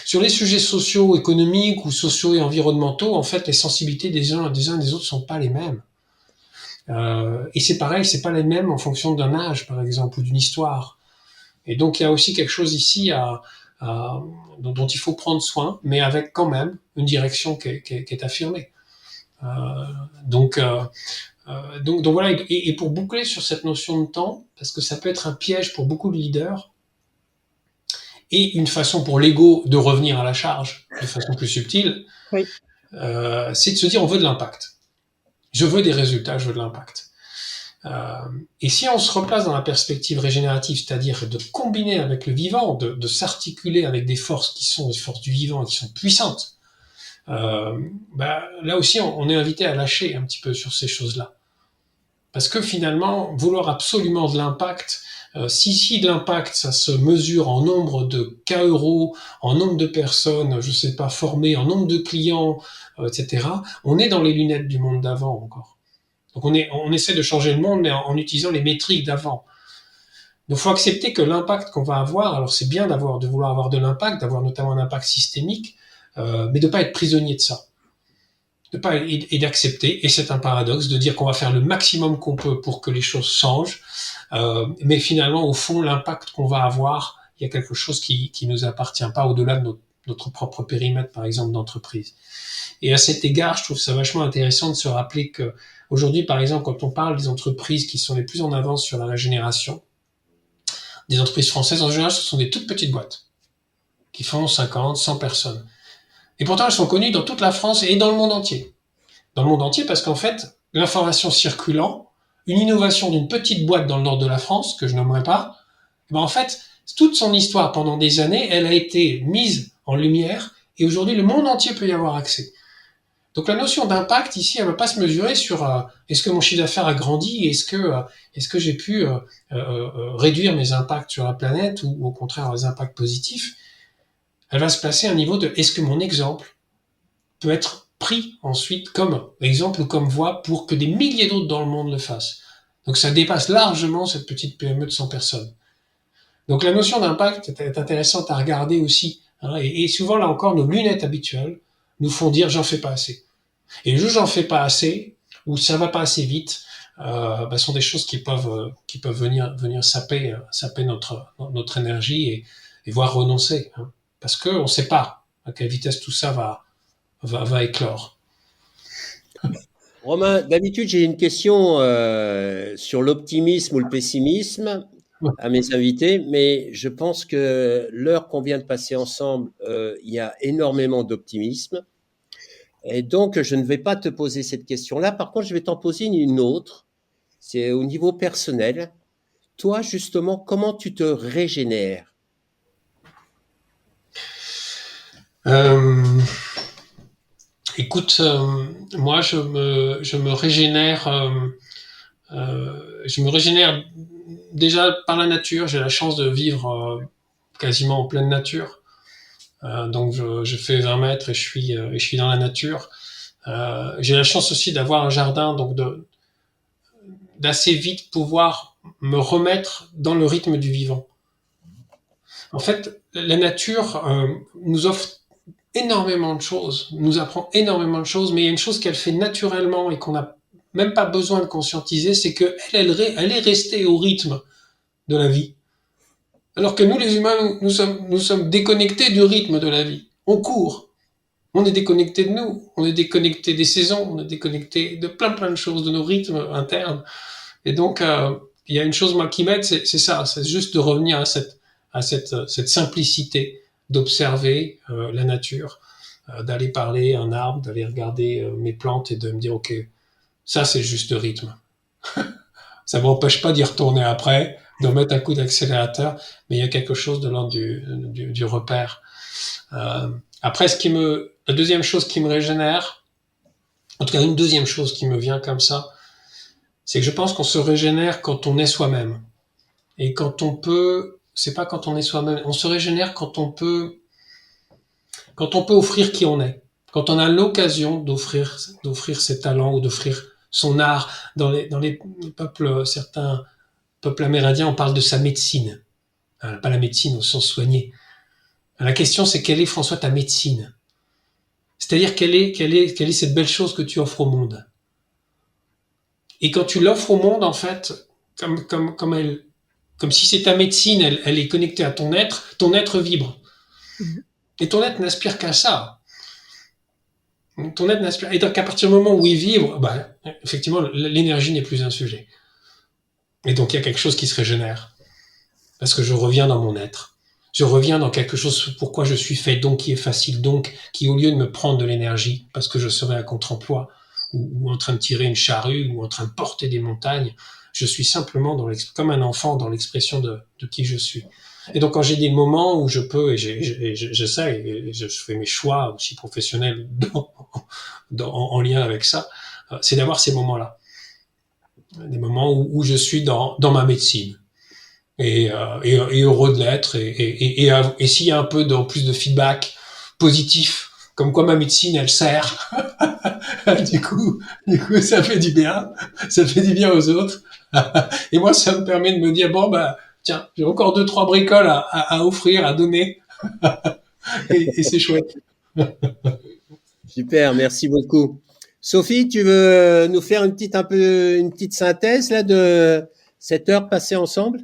Sur les sujets sociaux, économiques ou sociaux et environnementaux, en fait, les sensibilités des uns et des autres sont pas les mêmes. Et c'est pareil, c'est pas les mêmes en fonction d'un âge, par exemple, ou d'une histoire. Et donc il y a aussi quelque chose ici dont il faut prendre soin, mais avec quand même une direction qui est affirmée. Donc voilà, et pour boucler sur cette notion de temps, parce que ça peut être un piège pour beaucoup de leaders, et une façon pour l'ego de revenir à la charge de façon plus subtile, oui. C'est de se dire on veut de l'impact. Je veux des résultats, je veux de l'impact. Et si on se replace dans la perspective régénérative, c'est-à-dire de combiner avec le vivant, de s'articuler avec des forces qui sont des forces du vivant et qui sont puissantes, là aussi on est invité à lâcher un petit peu sur ces choses-là. Parce que finalement, vouloir absolument de l'impact, si de l'impact, ça se mesure en nombre de cas euros, en nombre de personnes, je sais pas, formées, en nombre de clients, etc., on est dans les lunettes du monde d'avant encore. Donc on essaie de changer le monde, mais en utilisant les métriques d'avant. Donc il faut accepter que l'impact qu'on va avoir, alors c'est bien de vouloir avoir de l'impact, d'avoir notamment un impact systémique, mais de pas être prisonnier de ça. Et d'accepter, et c'est un paradoxe, de dire qu'on va faire le maximum qu'on peut pour que les choses changent, mais finalement, au fond, l'impact qu'on va avoir, il y a quelque chose qui nous appartient pas au-delà de notre propre périmètre, par exemple, d'entreprise. Et à cet égard, je trouve ça vachement intéressant de se rappeler que aujourd'hui, par exemple, quand on parle des entreprises qui sont les plus en avance sur la régénération, des entreprises françaises, en général, ce sont des toutes petites boîtes qui font 50, 100 personnes. Et pourtant, elles sont connues dans toute la France et dans le monde entier. Dans le monde entier, parce qu'en fait, l'information circulant, une innovation d'une petite boîte dans le nord de la France, que je nommerai pas, en fait, toute son histoire pendant des années, elle a été mise en lumière, et aujourd'hui, le monde entier peut y avoir accès. Donc la notion d'impact ici, elle ne va pas se mesurer sur est-ce que mon chiffre d'affaires a grandi, est-ce que j'ai pu réduire mes impacts sur la planète, ou au contraire les impacts positifs. Elle va se placer à un niveau de est-ce que mon exemple peut être pris ensuite comme exemple ou comme voie pour que des milliers d'autres dans le monde le fassent. Donc ça dépasse largement cette petite PME de 100 personnes. Donc la notion d'impact est intéressante à regarder aussi. Hein, et souvent, là encore, nos lunettes habituelles nous font dire j'en fais pas assez. Et le j'en fais pas assez, ou ça va pas assez vite, sont des choses qui peuvent venir saper notre énergie et voire renoncer. Hein. Parce qu'on ne sait pas à quelle vitesse tout ça va éclore. Romain, d'habitude, j'ai une question sur l'optimisme ou le pessimisme à mes invités, mais je pense que l'heure qu'on vient de passer ensemble, il y a énormément d'optimisme. Et donc, je ne vais pas te poser cette question-là. Par contre, je vais t'en poser une autre. C'est au niveau personnel. Toi, justement, comment tu te régénères ? Écoute, moi je me régénère déjà par la nature. J'ai la chance de vivre quasiment en pleine nature. Donc je fais 20 mètres et je suis dans la nature. J'ai la chance aussi d'avoir un jardin, donc d'assez vite pouvoir me remettre dans le rythme du vivant. En fait, la nature nous offre énormément de choses, nous apprend énormément de choses, mais il y a une chose qu'elle fait naturellement et qu'on n'a même pas besoin de conscientiser, c'est qu'elle est restée au rythme de la vie. Alors que nous, les humains, nous sommes déconnectés du rythme de la vie. On court. On est déconnecté de nous. On est déconnecté des saisons. On est déconnecté de plein de choses, de nos rythmes internes. Et donc, il y a une chose, moi, qui m'aide, c'est ça. C'est juste de revenir à cette simplicité d'observer la nature, d'aller parler à un arbre, d'aller regarder mes plantes et de me dire, OK, ça, c'est juste le rythme. Ça m'empêche pas d'y retourner après, de mettre un coup d'accélérateur, mais il y a quelque chose de l'ordre du repère. Après, la deuxième chose qui me régénère, en tout cas une deuxième chose qui me vient comme ça, c'est que je pense qu'on se régénère quand on est soi-même. Et quand on peut, c'est pas quand on est soi-même, on se régénère quand on peut offrir qui on est. Quand on a l'occasion d'offrir ses talents ou d'offrir son art. Dans les peuples, certains peuples amérindiens, on parle de sa médecine. Pas la médecine au sens soigné. La question, c'est quelle est, François, ta médecine? C'est-à-dire, quelle est cette belle chose que tu offres au monde? Et quand tu l'offres au monde, en fait, comme si c'est ta médecine, elle est connectée à ton être vibre. Et ton être n'aspire qu'à ça. Ton être n'aspire. Et donc, à partir du moment où il vibre, bah, effectivement, l'énergie n'est plus un sujet. Et donc, il y a quelque chose qui se régénère. Parce que je reviens dans mon être. Je reviens dans quelque chose pourquoi je suis fait, donc qui est facile, donc qui, au lieu de me prendre de l'énergie, parce que je serais à contre-emploi, ou en train de tirer une charrue, ou en train de porter des montagnes, je suis simplement comme un enfant dans l'expression de qui je suis. Et donc, quand j'ai des moments où je peux, et j'essaie, et je fais mes choix aussi professionnels en lien avec ça, c'est d'avoir ces moments-là. Des moments où je suis dans ma médecine. Et heureux de l'être. Et s'il y a un peu en plus de feedback positif, comme quoi ma médecine, elle sert, du coup, ça fait du bien. Ça fait du bien aux autres. Et moi, ça me permet de me dire, bon, bah, tiens, j'ai encore 2-3 bricoles à offrir, à donner. Et c'est chouette. Super, merci beaucoup. Sophie, tu veux nous faire une petite synthèse là de cette heure passée ensemble?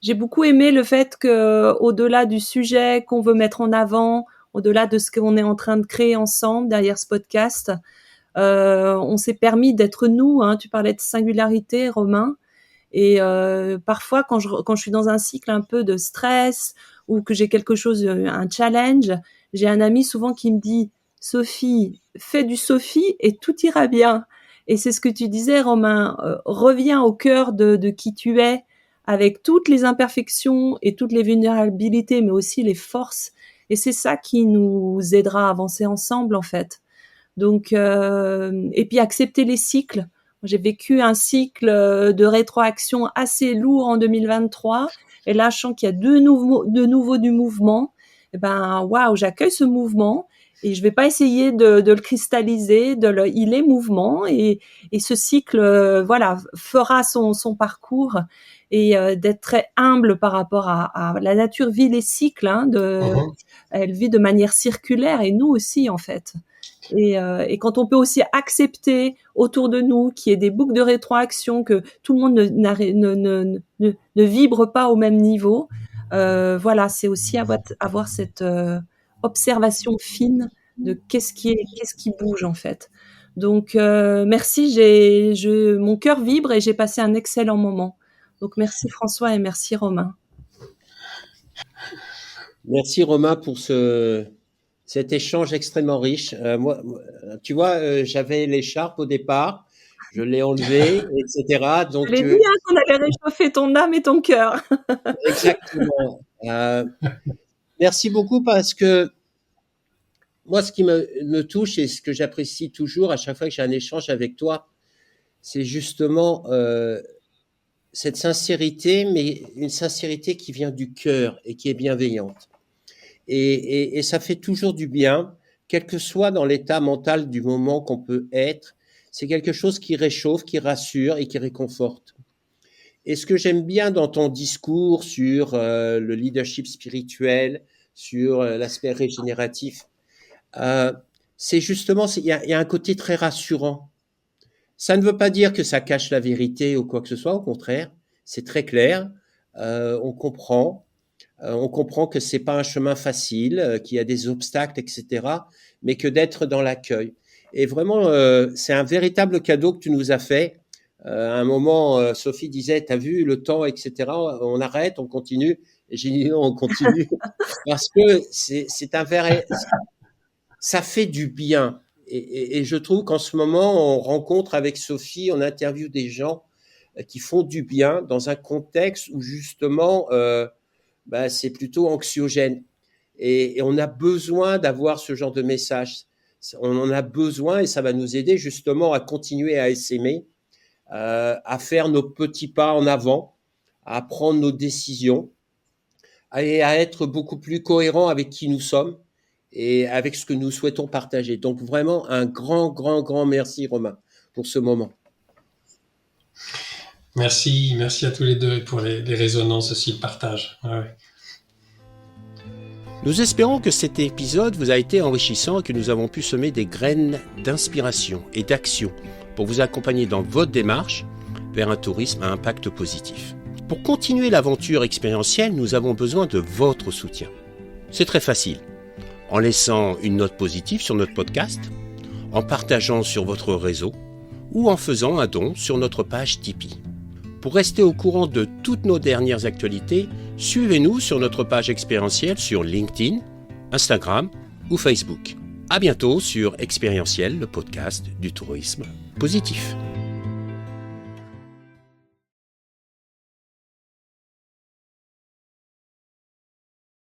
J'ai beaucoup aimé le fait que, au-delà du sujet qu'on veut mettre en avant, au-delà de ce qu'on est en train de créer ensemble derrière ce podcast, on s'est permis d'être nous. Hein. Tu parlais de singularité, Romain. Et parfois, quand je suis dans un cycle un peu de stress ou que j'ai quelque chose, un challenge, j'ai un ami souvent qui me dit Sophie, fais du Sophie et tout ira bien. Et c'est ce que tu disais, Romain. Reviens au cœur de qui tu es, avec toutes les imperfections et toutes les vulnérabilités, mais aussi les forces. Et c'est ça qui nous aidera à avancer ensemble, en fait. Donc, et puis accepter les cycles. J'ai vécu un cycle de rétroaction assez lourd en 2023. Et là, je sens qu'il y a de nouveau du mouvement. Et ben, waouh, j'accueille ce mouvement et je vais pas essayer de le cristalliser. Il est mouvement et ce cycle, voilà, fera son parcours et d'être très humble par rapport à la nature vit les cycles. Hein, elle vit de manière circulaire et nous aussi en fait. Et quand on peut aussi accepter autour de nous qu'il y ait des boucles de rétroaction, que tout le monde ne vibre pas au même niveau, voilà, c'est aussi avoir cette observation fine de qu'est-ce qui bouge en fait. Donc merci, mon cœur vibre et j'ai passé un excellent moment. Donc merci François et merci Romain. Merci Romain pour cet échange extrêmement riche. Moi, tu vois, j'avais l'écharpe au départ, je l'ai enlevée, etc. Je l'ai dit hein, qu'on allait réchauffer ton âme et ton cœur. Exactement. Merci beaucoup parce que moi, ce qui me touche et ce que j'apprécie toujours à chaque fois que j'ai un échange avec toi, c'est justement cette sincérité, mais une sincérité qui vient du cœur et qui est bienveillante. Et ça fait toujours du bien, quel que soit dans l'état mental du moment qu'on peut être. C'est quelque chose qui réchauffe, qui rassure et qui réconforte. Et ce que j'aime bien dans ton discours sur le leadership spirituel, sur l'aspect régénératif, c'est justement, il y a un côté très rassurant. Ça ne veut pas dire que ça cache la vérité ou quoi que ce soit, au contraire, c'est très clair. on comprend. On comprend que c'est pas un chemin facile, qu'il y a des obstacles, etc., mais que d'être dans l'accueil. Et vraiment, c'est un véritable cadeau que tu nous as fait. À un moment, Sophie disait, t'as vu le temps, etc., on arrête, on continue. Et j'ai dit non, on continue. Parce que c'est un vrai, ça fait du bien. Et je trouve qu'en ce moment, on rencontre avec Sophie, on interviewe des gens qui font du bien dans un contexte où justement, c'est plutôt anxiogène. Et on a besoin d'avoir ce genre de message. On en a besoin et ça va nous aider justement à continuer à s'aimer, à faire nos petits pas en avant, à prendre nos décisions et à être beaucoup plus cohérent avec qui nous sommes et avec ce que nous souhaitons partager. Donc vraiment un grand merci Romain pour ce moment. Merci à tous les deux pour les résonances aussi, le partage. Ouais. Nous espérons que cet épisode vous a été enrichissant et que nous avons pu semer des graines d'inspiration et d'action pour vous accompagner dans votre démarche vers un tourisme à impact positif. Pour continuer l'aventure expérientielle, nous avons besoin de votre soutien. C'est très facile. En laissant une note positive sur notre podcast, en partageant sur votre réseau ou en faisant un don sur notre page Tipeee. Pour rester au courant de toutes nos dernières actualités, suivez-nous sur notre page expérientielle sur LinkedIn, Instagram ou Facebook. À bientôt sur Expérientiel, le podcast du tourisme positif.